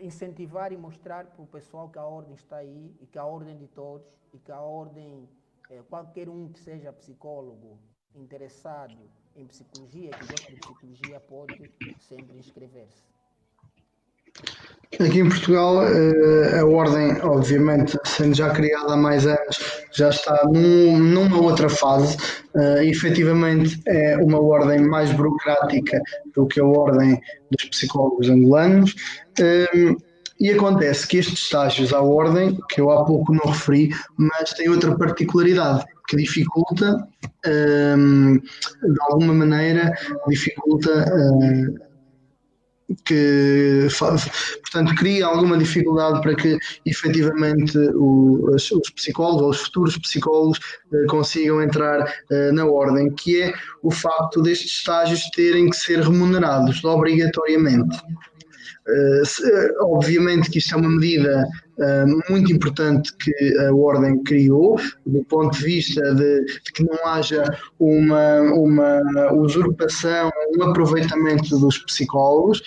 Speaker 2: incentivar e mostrar para o pessoal que a ordem está aí e que a ordem de todos e que a ordem, qualquer um que seja psicólogo interessado em psicologia, que gosta de psicologia, pode sempre inscrever-se.
Speaker 1: Aqui em Portugal, a ordem, obviamente, sendo já criada há mais anos, já está numa outra fase. Efetivamente, é uma ordem mais burocrática do que a ordem dos psicólogos angolanos. E acontece que estes estágios à ordem, que eu há pouco não referi, mas tem outra particularidade que dificulta, de alguma maneira, dificulta portanto, cria alguma dificuldade para que efetivamente os psicólogos ou os futuros psicólogos consigam entrar na ordem, que é o facto destes estágios terem que ser remunerados obrigatoriamente. Obviamente que isto é uma medida muito importante que a Ordem criou, do ponto de vista de que não haja uma usurpação, um aproveitamento dos psicólogos,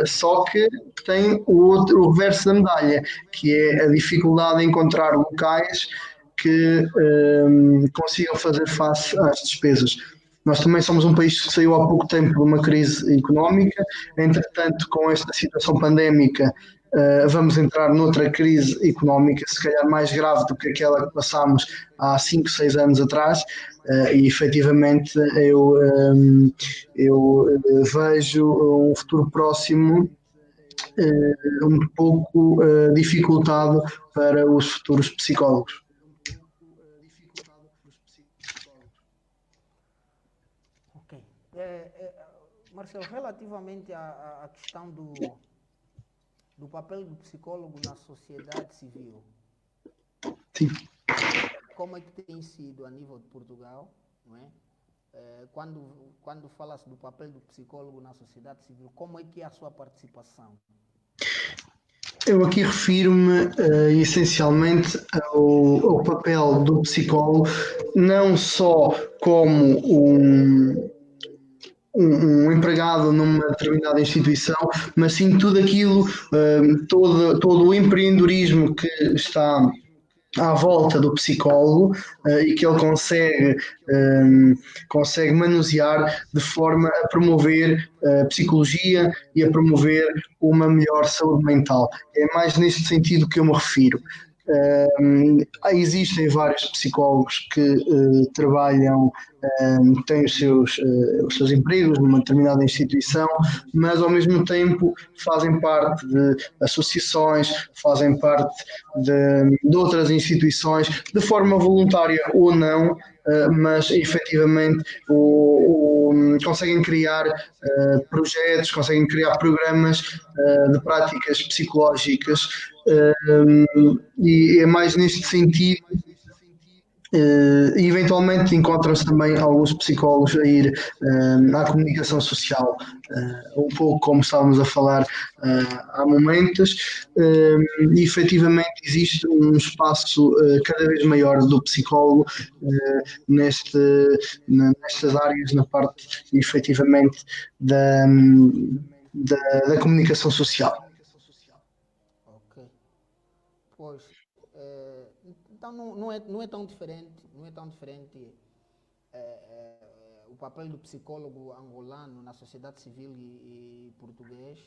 Speaker 1: só que tem o reverso da medalha, que é a dificuldade de encontrar locais que consigam fazer face às despesas. Nós também somos um país que saiu há pouco tempo de uma crise económica, entretanto, com esta situação pandémica, vamos entrar noutra crise económica, se calhar mais grave do que aquela que passámos há 5, 6 anos atrás, e efetivamente eu vejo um futuro próximo um pouco dificultado para os futuros psicólogos.
Speaker 2: Ok. Marcelo, relativamente à questão do papel do psicólogo na sociedade civil,
Speaker 1: Sim.
Speaker 2: como é que tem sido a nível de Portugal, não é? Quando fala-se do papel do psicólogo na sociedade civil, como é que é a sua participação?
Speaker 1: Eu aqui refiro-me essencialmente ao papel do psicólogo, não só como um empregado numa determinada instituição, mas sim tudo aquilo, todo o empreendedorismo que está à volta do psicólogo e que ele consegue manusear de forma a promover a psicologia e a promover uma melhor saúde mental. É mais neste sentido que eu me refiro. Existem vários psicólogos que trabalham, têm os seus empregos numa determinada instituição, mas ao mesmo tempo fazem parte de associações, fazem parte de outras instituições, de forma voluntária ou não, mas efetivamente conseguem criar projetos, conseguem criar programas de práticas psicológicas e é mais neste sentido. E eventualmente encontram-se também alguns psicólogos a ir à comunicação social, um pouco como estávamos a falar há momentos, e efetivamente existe um espaço cada vez maior do psicólogo nestas áreas, na parte efetivamente da comunicação social.
Speaker 2: Ok. Pois, então não é tão diferente, o papel do psicólogo angolano na sociedade civil e português.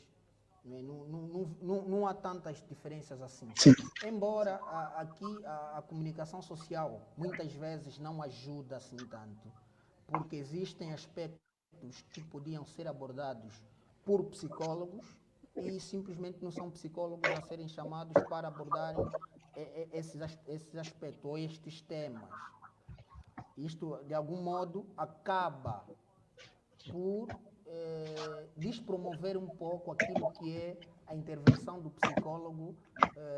Speaker 2: Não há tantas diferenças assim.
Speaker 1: Sim.
Speaker 2: Embora aqui a comunicação social muitas vezes não ajuda assim tanto, porque existem aspectos que podiam ser abordados por psicólogos e simplesmente não são psicólogos a serem chamados para abordarem esses aspectos ou estes temas. Isto, de algum modo, acaba por despromover um pouco aquilo que é a intervenção do psicólogo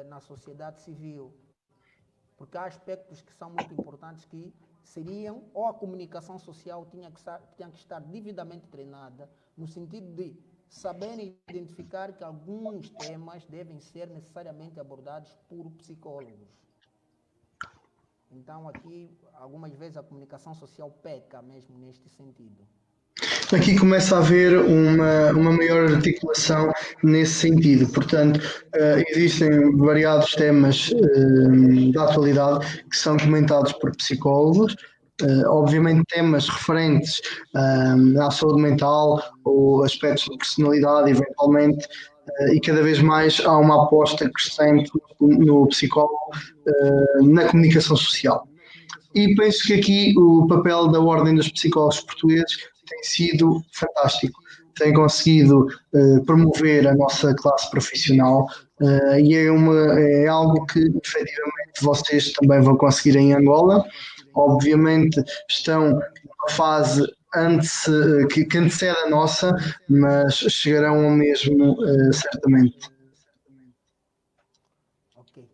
Speaker 2: na sociedade civil. porque há aspectos que são muito importantes que seriam, ou a comunicação social tinha que estar devidamente treinada, no sentido de saberem identificar que alguns temas devem ser necessariamente abordados por psicólogos. Então, aqui, algumas vezes, a comunicação social peca mesmo neste sentido.
Speaker 1: Aqui começa a haver uma maior articulação nesse sentido. Portanto, existem variados temas da atualidade que são comentados por psicólogos, obviamente temas referentes à saúde mental ou aspectos de personalidade, eventualmente, e cada vez mais há uma aposta crescente no psicólogo na comunicação social. E penso que aqui o papel da Ordem dos Psicólogos Portugueses tem sido fantástico. Tem conseguido promover a nossa classe profissional e é algo que efetivamente vocês também vão conseguir em Angola. Obviamente estão numa fase que antecede a nossa, mas chegarão ao mesmo certamente.
Speaker 2: Ok.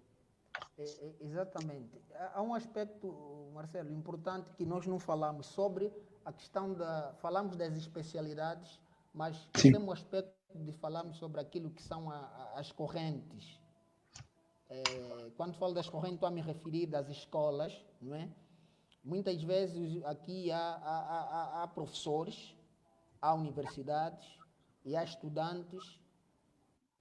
Speaker 2: Exatamente. Há um aspecto, Marcelo, importante que nós não falamos sobre a questão falamos das especialidades, mas
Speaker 1: Sim.
Speaker 2: temos o aspecto de falarmos sobre aquilo que são as correntes. Quando falo das correntes, estou a me referir das escolas, não é? Muitas vezes aqui há professores, há universidades e há estudantes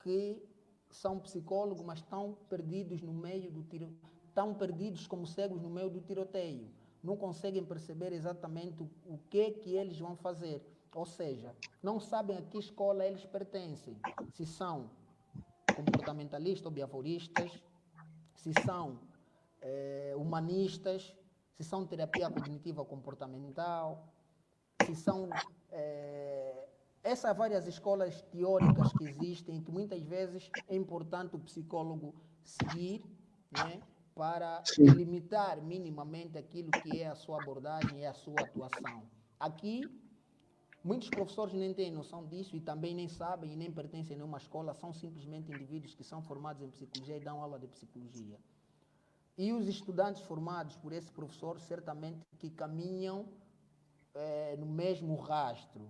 Speaker 2: que são psicólogos, mas estão perdidos no meio do tiroteio, estão perdidos como cegos no meio do tiroteio. Não conseguem perceber exatamente o que eles vão fazer. Ou seja, não sabem a que escola eles pertencem. Se são comportamentalistas ou behavioristas, se são humanistas, se são terapia cognitiva comportamental, se são essas várias escolas teóricas que existem, que muitas vezes é importante o psicólogo seguir, né, para
Speaker 1: Sim.
Speaker 2: delimitar minimamente aquilo que é a sua abordagem e a sua atuação. Aqui, muitos professores nem têm noção disso e também nem sabem e nem pertencem a nenhuma escola, são simplesmente indivíduos que são formados em psicologia e dão aula de psicologia. E os estudantes formados por esse professor, certamente que caminham no mesmo rastro.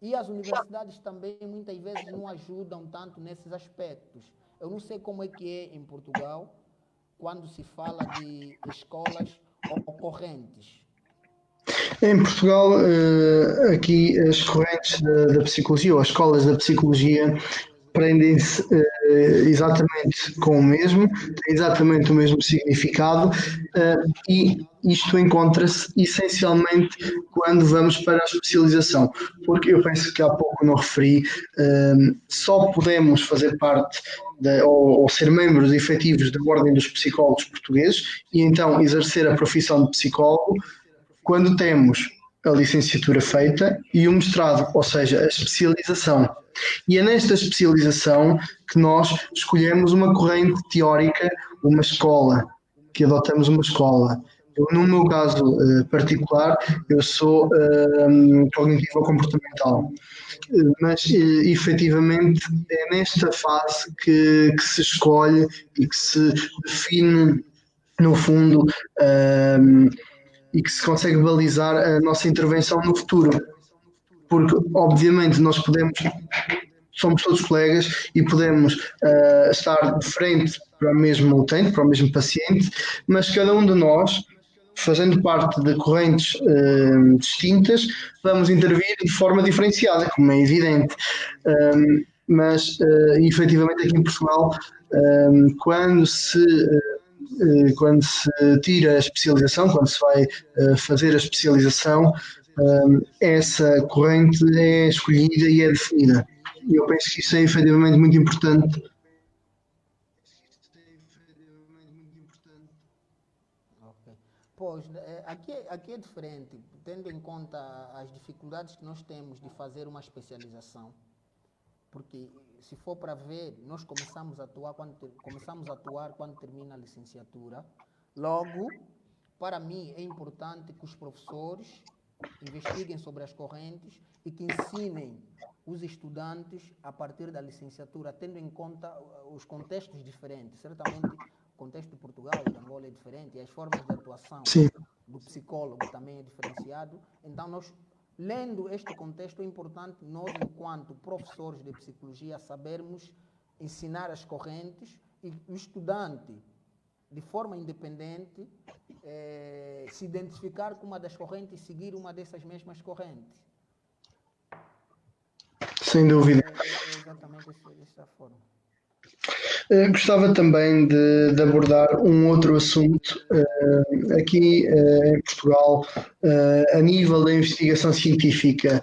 Speaker 2: E as universidades também muitas vezes não ajudam tanto nesses aspectos. Eu não sei como é que é em Portugal, quando se fala de escolas ocorrentes.
Speaker 1: Em Portugal, aqui as correntes da psicologia ou as escolas da psicologia prendem-se exatamente com o mesmo, têm exatamente o mesmo significado e isto encontra-se essencialmente quando vamos para a especialização, porque eu penso que há pouco não referi, só podemos fazer parte ou ser membros efetivos da Ordem dos Psicólogos Portugueses e então exercer a profissão de psicólogo quando temos a licenciatura feita e o mestrado, ou seja, a especialização. E é nesta especialização que nós escolhemos uma corrente teórica, uma escola, que adotamos uma escola. Eu, no meu caso particular, eu sou cognitivo-comportamental, mas efetivamente é nesta fase que se escolhe e que se define, no fundo, e que se consegue balizar a nossa intervenção no futuro. Porque, obviamente, somos todos colegas e podemos estar de frente para o mesmo utente, para o mesmo paciente, mas cada um de nós, fazendo parte de correntes distintas, vamos intervir de forma diferenciada, como é evidente. Mas, efetivamente, aqui em Portugal, quando se tira a especialização, quando se vai fazer a especialização, essa corrente é escolhida e é definida. E eu penso que isso é efetivamente muito importante.
Speaker 2: Ok. Pois, aqui é diferente, tendo em conta as dificuldades que nós temos de fazer uma especialização. Porque, se for para ver, nós começamos a atuar quando termina a licenciatura. Logo, para mim, é importante que os professores investiguem sobre as correntes e que ensinem os estudantes a partir da licenciatura, tendo em conta os contextos diferentes. Certamente, contexto de Portugal e de Angola é diferente, e as formas de atuação
Speaker 1: Sim,
Speaker 2: do psicólogo também é diferenciado. Então, nós, lendo este contexto, é importante nós, enquanto professores de psicologia, sabermos ensinar as correntes e o estudante, de forma independente, se identificar com uma das correntes e seguir uma dessas mesmas correntes.
Speaker 1: sem dúvida.
Speaker 2: É exatamente dessa forma.
Speaker 1: Gostava também de abordar um outro assunto. Aqui em Portugal, a nível da investigação científica,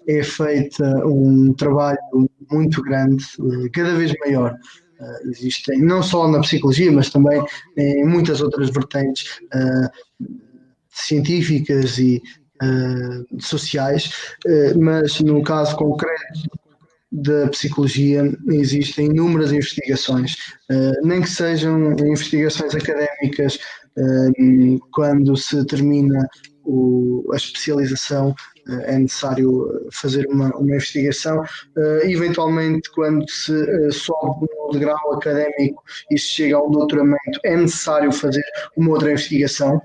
Speaker 1: é feita um trabalho muito grande, cada vez maior. Existem, não só na psicologia, mas também em muitas outras vertentes científicas e sociais, mas no caso concreto da psicologia existem inúmeras investigações, nem que sejam investigações académicas, quando se termina a especialização, é necessário fazer uma investigação. Eventualmente, quando se sobe no degrau académico e se chega ao doutoramento, é necessário fazer uma outra investigação.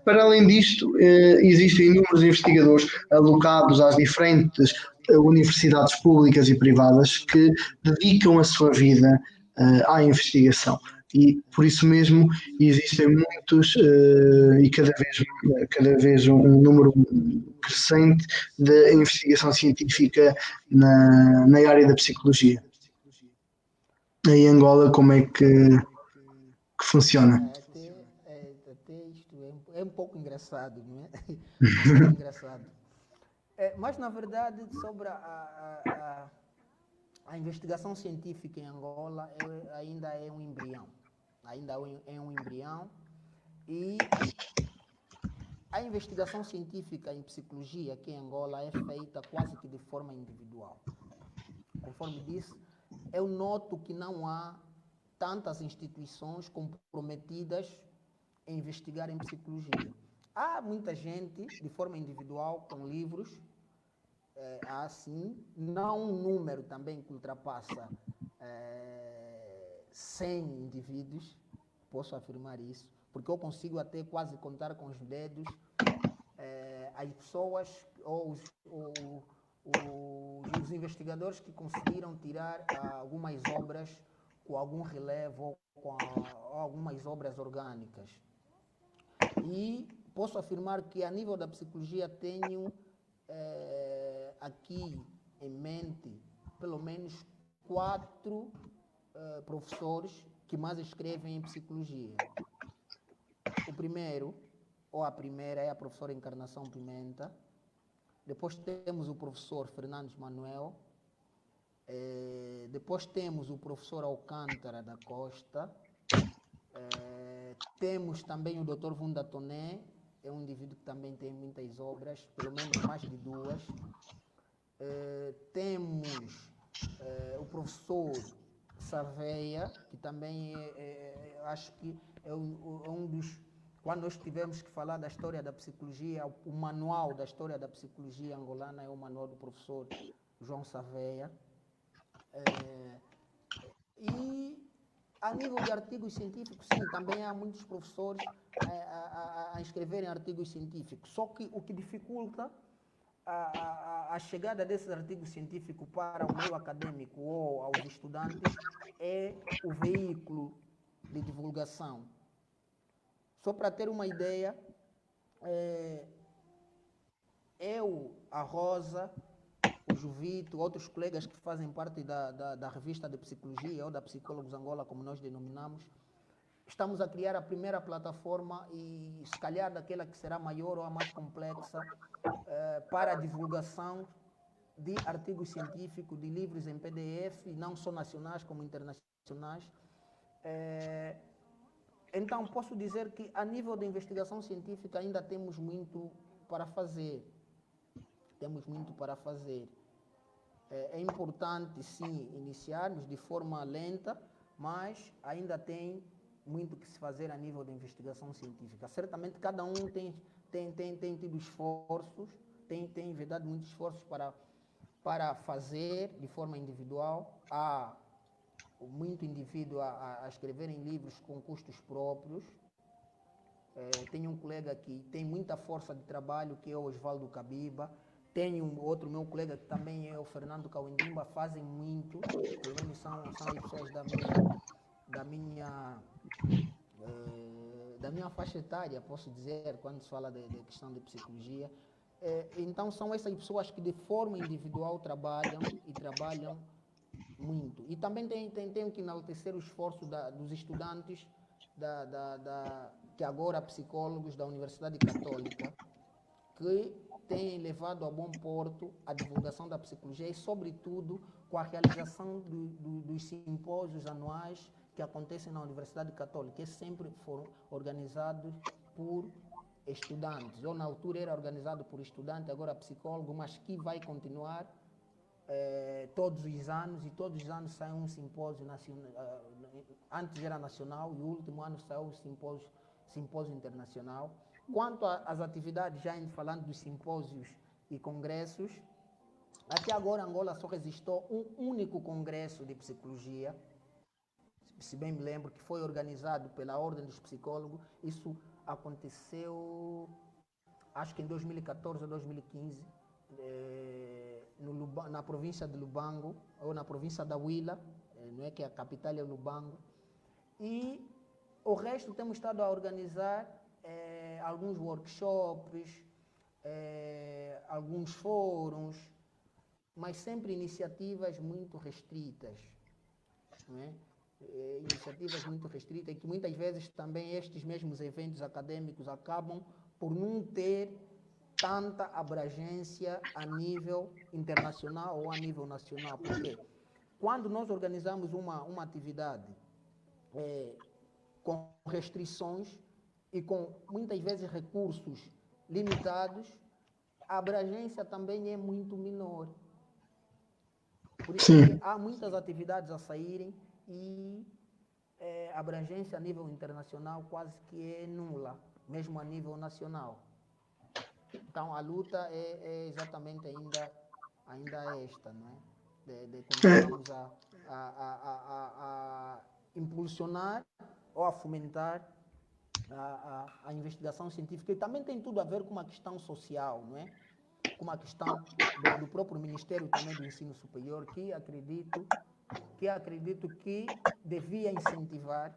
Speaker 1: Para além disto, existem inúmeros investigadores alocados às diferentes universidades públicas e privadas que dedicam a sua vida à investigação. E por isso mesmo existem muitos e cada vez um número crescente de investigação científica na área da psicologia. Em Angola, como é que funciona?
Speaker 2: Até isto é um pouco engraçado, não é? É um pouco engraçado. Mas, na verdade, sobre a investigação científica em Angola ainda é um embrião. Ainda é um embrião. E a investigação científica em psicologia aqui em Angola é feita quase que de forma individual. Conforme disse, eu noto que não há tantas instituições comprometidas em investigar em psicologia. Há muita gente, de forma individual, com livros, há sim, não um número também que ultrapassa 100 indivíduos, posso afirmar isso, porque eu consigo até quase contar com os dedos as pessoas ou os investigadores que conseguiram tirar algumas obras com algum relevo ou com algumas obras orgânicas. E posso afirmar que a nível da psicologia tenho aqui em mente pelo menos 4 professores que mais escrevem em psicologia. O primeiro, ou a primeira, é a professora Encarnação Pimenta. Depois temos o professor Fernandes Manuel. Depois temos o professor Alcântara da Costa. Temos também o Dr. Vunda Toné, é um indivíduo que também tem muitas obras, pelo menos mais de 2. Temos o professor Saveia, que também acho que é um dos... Quando nós tivemos que falar da história da psicologia, o manual da história da psicologia angolana é o manual do professor João Saveia. E a nível de artigos científicos, sim, também há muitos professores a escreverem artigos científicos. Só que o que dificulta a chegada desses artigos científicos para o meio acadêmico ou aos estudantes é o veículo de divulgação. Só para ter uma ideia, eu, a Rosa, o Juvito, outros colegas que fazem parte da revista de psicologia ou da Psicólogos Angola, como nós denominamos, estamos a criar a primeira plataforma e, se calhar, daquela que será maior ou a mais complexa para a divulgação de artigos científicos, de livros em PDF, não só nacionais como internacionais. Então, posso dizer que, a nível de investigação científica, ainda temos muito para fazer. Temos muito para fazer. É importante, sim, iniciarmos de forma lenta, mas ainda tem muito que se fazer a nível de investigação científica. Certamente, cada um tem tido esforços, tem envidado muitos esforços para fazer de forma individual. Há muito indivíduo a escreverem livros com custos próprios. Tenho um colega que tem muita força de trabalho, que é o Osvaldo Cabiba. Tenho outro meu colega que também é o Fernando Cauendimba, fazem muito, pelo menos são as pessoas da minha, da minha faixa etária, posso dizer, quando se fala de questão de psicologia. Então são essas pessoas que de forma individual trabalham e trabalham muito. E também tenho que enaltecer o esforço dos estudantes, que agora psicólogos da Universidade Católica, que têm levado a bom porto a divulgação da psicologia e, sobretudo, com a realização dos simpósios anuais que acontecem na Universidade Católica, que sempre foram organizados por estudantes. Ou na altura era organizado por estudante, agora psicólogo, mas que vai continuar todos os anos, e todos os anos sai um simpósio nacional. Antes era nacional e o último ano saiu o simpósio internacional. Quanto às atividades, já falando dos simpósios e congressos, até agora Angola só resistiu um único congresso de psicologia, se bem me lembro, que foi organizado pela Ordem dos Psicólogos. Isso aconteceu, acho que em 2014 ou 2015, na província de Lubango, ou na província da Huila, não é, que a capital é Lubango. E o resto temos estado a organizar alguns workshops, alguns fóruns, mas sempre iniciativas muito restritas, não é? Iniciativas muito restritas, que muitas vezes também estes mesmos eventos acadêmicos acabam por não ter tanta abrangência a nível internacional ou a nível nacional. Porque quando nós organizamos uma atividade com restrições e com muitas vezes recursos limitados, a abrangência também é muito menor. Por isso que há muitas atividades a saírem e a abrangência a nível internacional quase que é nula, mesmo a nível nacional. Então a luta é exatamente ainda esta, não é? De continuarmos a impulsionar ou a fomentar a investigação científica, e também tem tudo a ver com uma questão social, não é? Com uma questão do próprio Ministério também do Ensino Superior, que acredito que devia incentivar,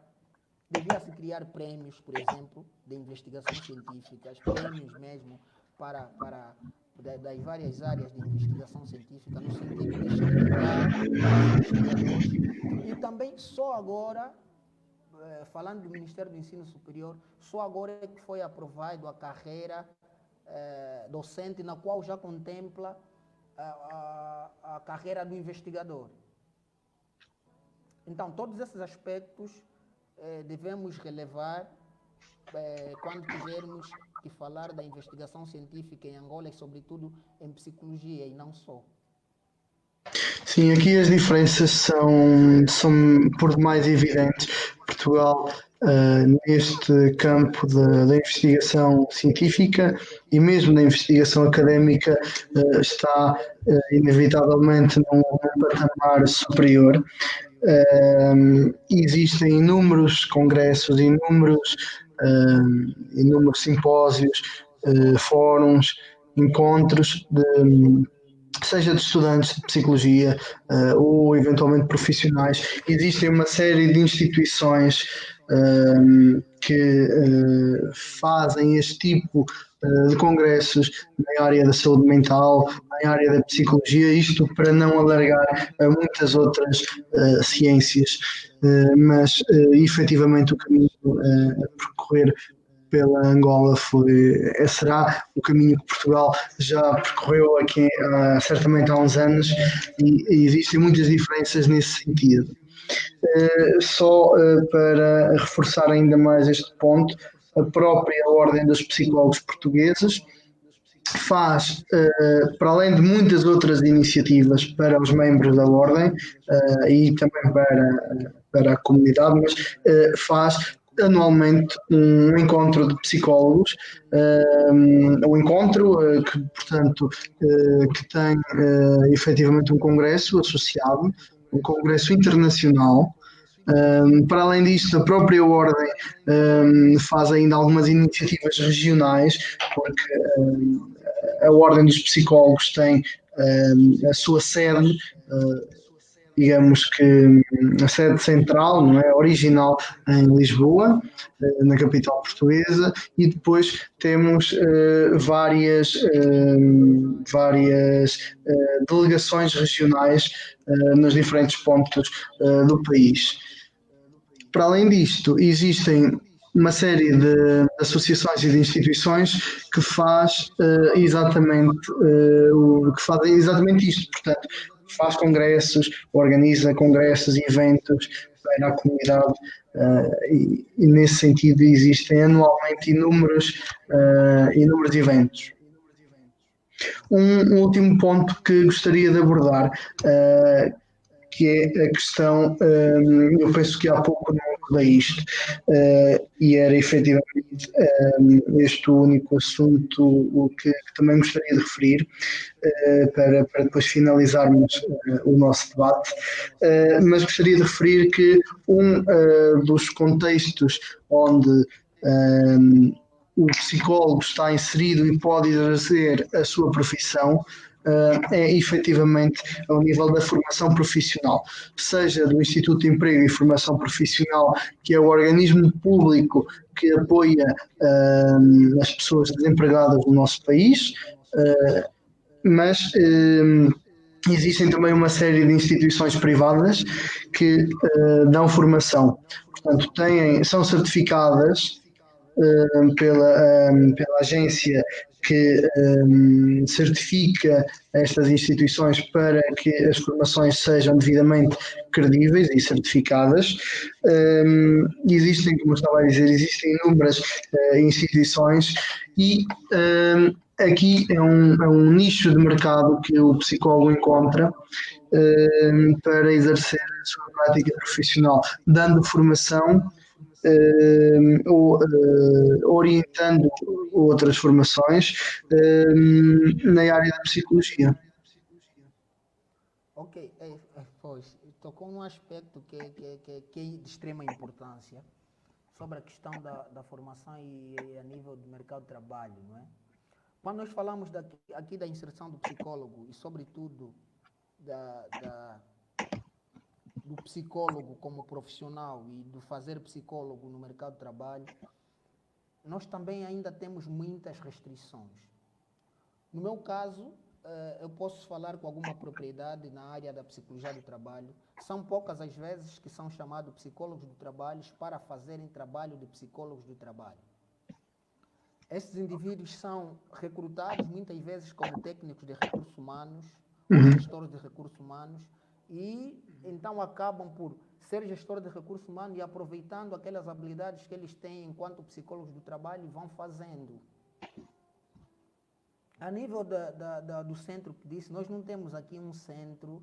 Speaker 2: devia-se criar prêmios, por exemplo, de investigações científicas, prêmios mesmo das várias áreas de investigação científica, no sentido de estimular os investigadores. E também só agora, falando do Ministério do Ensino Superior, só agora é que foi aprovado a carreira docente, na qual já contempla a carreira do investigador. Então, todos esses aspectos devemos relevar quando quisermos que falar da investigação científica em Angola, e sobretudo em psicologia, e não só.
Speaker 1: Sim, aqui as diferenças são por demais evidentes. Portugal, neste campo da investigação científica e mesmo da investigação académica, está inevitavelmente num patamar superior. Existem inúmeros congressos, inúmeros simpósios, fóruns, encontros seja de estudantes de psicologia ou eventualmente profissionais. Existem uma série de instituições que fazem este tipo de congressos na área da saúde mental, na área da psicologia, isto para não alargar a muitas outras ciências, mas efetivamente o caminho a percorrer pela Angola será o caminho que Portugal já percorreu aqui certamente há uns anos, e existem muitas diferenças nesse sentido. Só para reforçar ainda mais este ponto, a própria Ordem dos Psicólogos Portugueses faz, para além de muitas outras iniciativas para os membros da Ordem e também para a comunidade, mas faz anualmente um encontro de psicólogos, um encontro que, portanto, que tem efetivamente um congresso associado, um congresso internacional. Para além disto, a própria Ordem faz ainda algumas iniciativas regionais, porque a Ordem dos Psicólogos tem a sua sede, digamos que a sede central, não é, original em Lisboa, na capital portuguesa, e depois temos várias delegações regionais nos diferentes pontos do país. Para além disto, existem uma série de associações e de instituições que que fazem exatamente isto, portanto, faz congressos, organiza congressos e eventos para a comunidade e nesse sentido existem anualmente inúmeros eventos. Um último ponto que gostaria de abordar, que é a questão, eu penso que há pouco não abordei isto, e era efetivamente este o único assunto o que também gostaria de referir, para depois finalizarmos o nosso debate, mas gostaria de referir que dos contextos onde o psicólogo está inserido e pode exercer a sua profissão é efetivamente ao nível da formação profissional, seja do Instituto de Emprego e Formação Profissional, que é o organismo público que apoia as pessoas desempregadas no nosso país, mas existem também uma série de instituições privadas que dão formação. Portanto, são certificadas pela agência que certifica estas instituições para que as formações sejam devidamente credíveis e certificadas. Existem, como eu estava a dizer, existem inúmeras instituições e aqui é um nicho de mercado que o psicólogo encontra para exercer a sua prática profissional, dando formação ou orientando outras formações na área da psicologia.
Speaker 2: Ok, pois, tocou num aspecto que é de extrema importância sobre a questão da formação e a nível do mercado de trabalho, não é? Quando nós falamos aqui da inserção do psicólogo e, sobretudo, do psicólogo como profissional e do fazer psicólogo no mercado de trabalho, nós também ainda temos muitas restrições. No meu caso, eu posso falar com alguma propriedade na área da psicologia do trabalho. São poucas as vezes que são chamados psicólogos do trabalho para fazerem trabalho de psicólogos do trabalho. Esses indivíduos são recrutados muitas vezes como técnicos de recursos humanos, ou gestores de recursos humanos, e então acabam por ser gestores de recursos humanos e aproveitando aquelas habilidades que eles têm enquanto psicólogos do trabalho e vão fazendo. A nível do centro que disse, nós não temos aqui um centro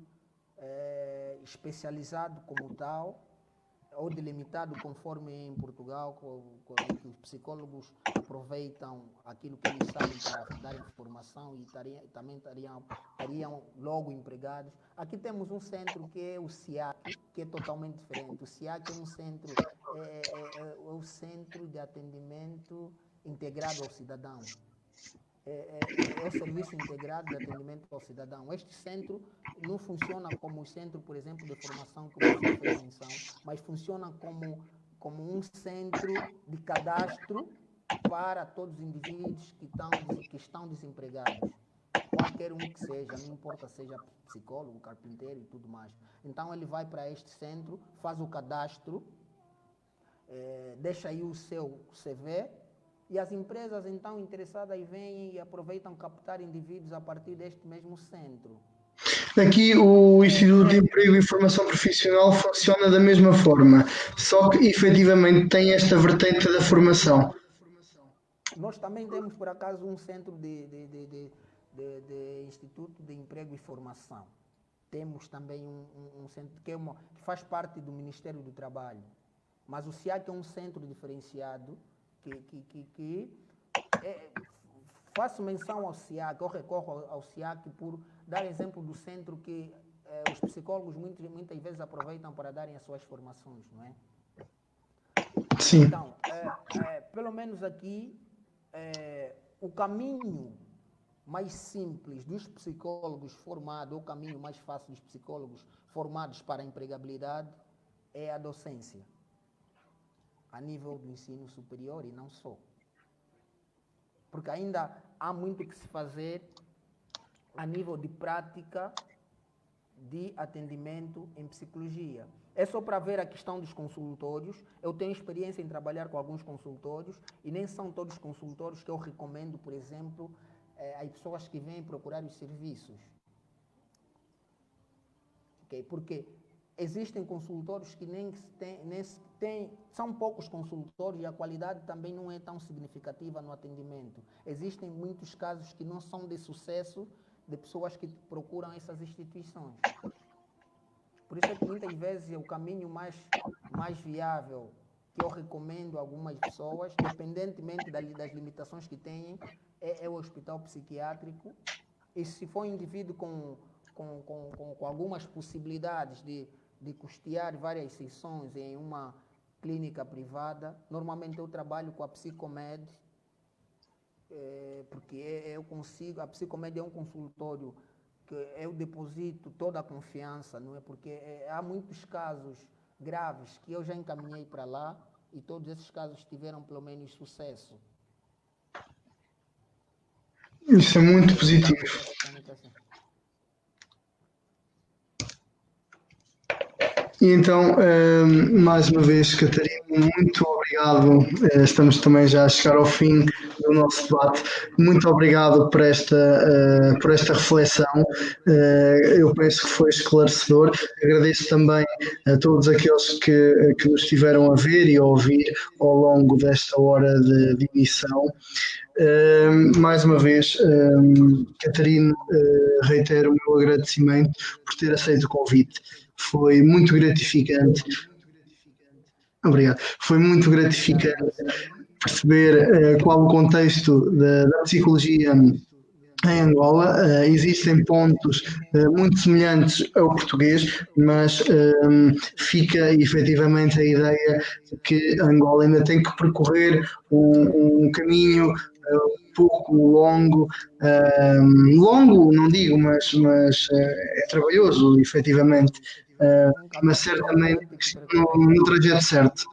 Speaker 2: especializado como tal, ou delimitado conforme em Portugal, em que os psicólogos aproveitam aquilo que eles sabem para dar informação e também estariam logo empregados. Aqui temos um centro que é o CIAC, que é totalmente diferente. O CIAC é um centro, é o Centro de Atendimento Integrado ao Cidadão. É o Serviço Integrado de Atendimento ao Cidadão. Este centro não funciona como o centro, por exemplo, de formação que você fez menção, mas funciona como um centro de cadastro para todos os indivíduos que estão desempregados. Qualquer um que seja, não importa seja psicólogo, carpinteiro e tudo mais. Então ele vai para este centro, faz o cadastro, deixa aí o seu CV, e as empresas, então, interessadas vêm e aproveitam captar indivíduos a partir deste mesmo centro.
Speaker 1: Aqui o Instituto de Emprego e Formação Profissional funciona da mesma forma, só que efetivamente tem esta vertente da formação.
Speaker 2: Nós também temos, por acaso, um centro de Instituto de Emprego e Formação. Temos também um centro que faz parte do Ministério do Trabalho. Mas o CIAC é um centro diferenciado faço menção ao CIAC, eu recorro ao CIAC por dar exemplo do centro que os psicólogos muitas vezes aproveitam para darem as suas formações, não é?
Speaker 1: Sim.
Speaker 2: Então, pelo menos aqui, o caminho mais simples dos psicólogos formados, ou o caminho mais fácil dos psicólogos formados para a empregabilidade é a docência, a nível do ensino superior e não só. Porque ainda há muito que se fazer a nível de prática de atendimento em psicologia. É só para ver a questão dos consultórios. Eu tenho experiência em trabalhar com alguns consultórios e nem são todos os consultórios que eu recomendo, por exemplo, às pessoas que vêm procurar os serviços. Okay? Porque existem consultórios que nem se tem, são poucos consultórios e a qualidade também não é tão significativa no atendimento. Existem muitos casos que não são de sucesso de pessoas que procuram essas instituições. Por isso é que muitas vezes o caminho mais viável que eu recomendo a algumas pessoas, independentemente das limitações que têm, é o hospital psiquiátrico. E se for um indivíduo com algumas possibilidades de custear várias sessões em uma clínica privada, normalmente eu trabalho com a Psicomed, porque eu consigo, a Psicomed é um consultório que eu deposito toda a confiança, não é? Porque há muitos casos graves que eu já encaminhei para lá e todos esses casos tiveram pelo menos sucesso.
Speaker 1: Isso é muito positivo. E então, mais uma vez, Catarina, muito obrigado. Estamos também já a chegar ao fim do nosso debate. Muito obrigado por esta reflexão. Eu penso que foi esclarecedor. Agradeço também a todos aqueles que nos estiveram a ver e a ouvir ao longo desta hora de emissão. Mais uma vez, Catarina, reitero o meu agradecimento por ter aceito o convite. Foi muito gratificante. Obrigado. Foi muito gratificante perceber qual o contexto da psicologia em Angola. Existem pontos muito semelhantes ao português, mas fica efetivamente a ideia de que Angola ainda tem que percorrer um caminho um pouco longo, longo não digo, mas é trabalhoso, efetivamente, mas certamente no trajeto certo.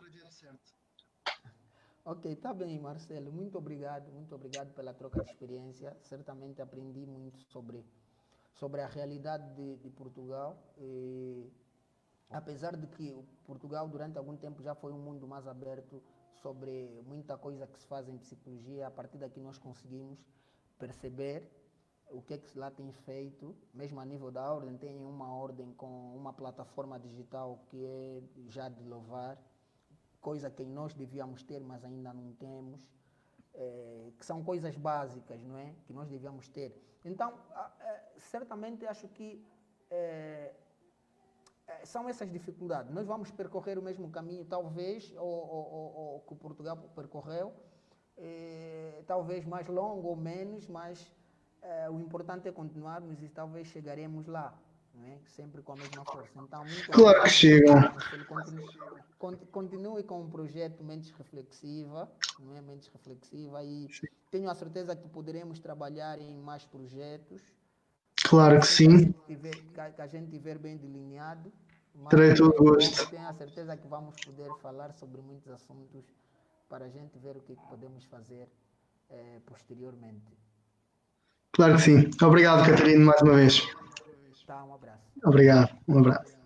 Speaker 2: Ok, está bem, Marcelo. Muito obrigado pela troca de experiência. Certamente aprendi muito sobre a realidade de Portugal. Apesar de que Portugal durante algum tempo já foi um mundo mais aberto sobre muita coisa que se faz em psicologia, a partir daqui nós conseguimos perceber o que é que lá tem feito, mesmo a nível da ordem, tem uma ordem com uma plataforma digital que é já de louvar, coisa que nós devíamos ter, mas ainda não temos, que são coisas básicas, não é? Que nós devíamos ter. Então, certamente acho que são essas dificuldades. Nós vamos percorrer o mesmo caminho, talvez, ou que Portugal percorreu, talvez mais longo ou menos, mas o importante é continuarmos e talvez chegaremos lá, não é? Sempre com a mesma força. Então, muito
Speaker 1: claro que chegam.
Speaker 2: Continue com o projeto Mentes Reflexiva, não é? Mentes Reflexiva, e tenho a certeza que poderemos trabalhar em mais projetos.
Speaker 1: Claro que sim.
Speaker 2: Que a gente tiver bem delineado.
Speaker 1: Terei todo o gosto.
Speaker 2: Tenho a certeza que vamos poder falar sobre muitos assuntos para a gente ver o que podemos fazer posteriormente.
Speaker 1: Claro que sim. Obrigado, Catarina, mais uma vez.
Speaker 2: Tá, um abraço.
Speaker 1: Obrigado. Um abraço.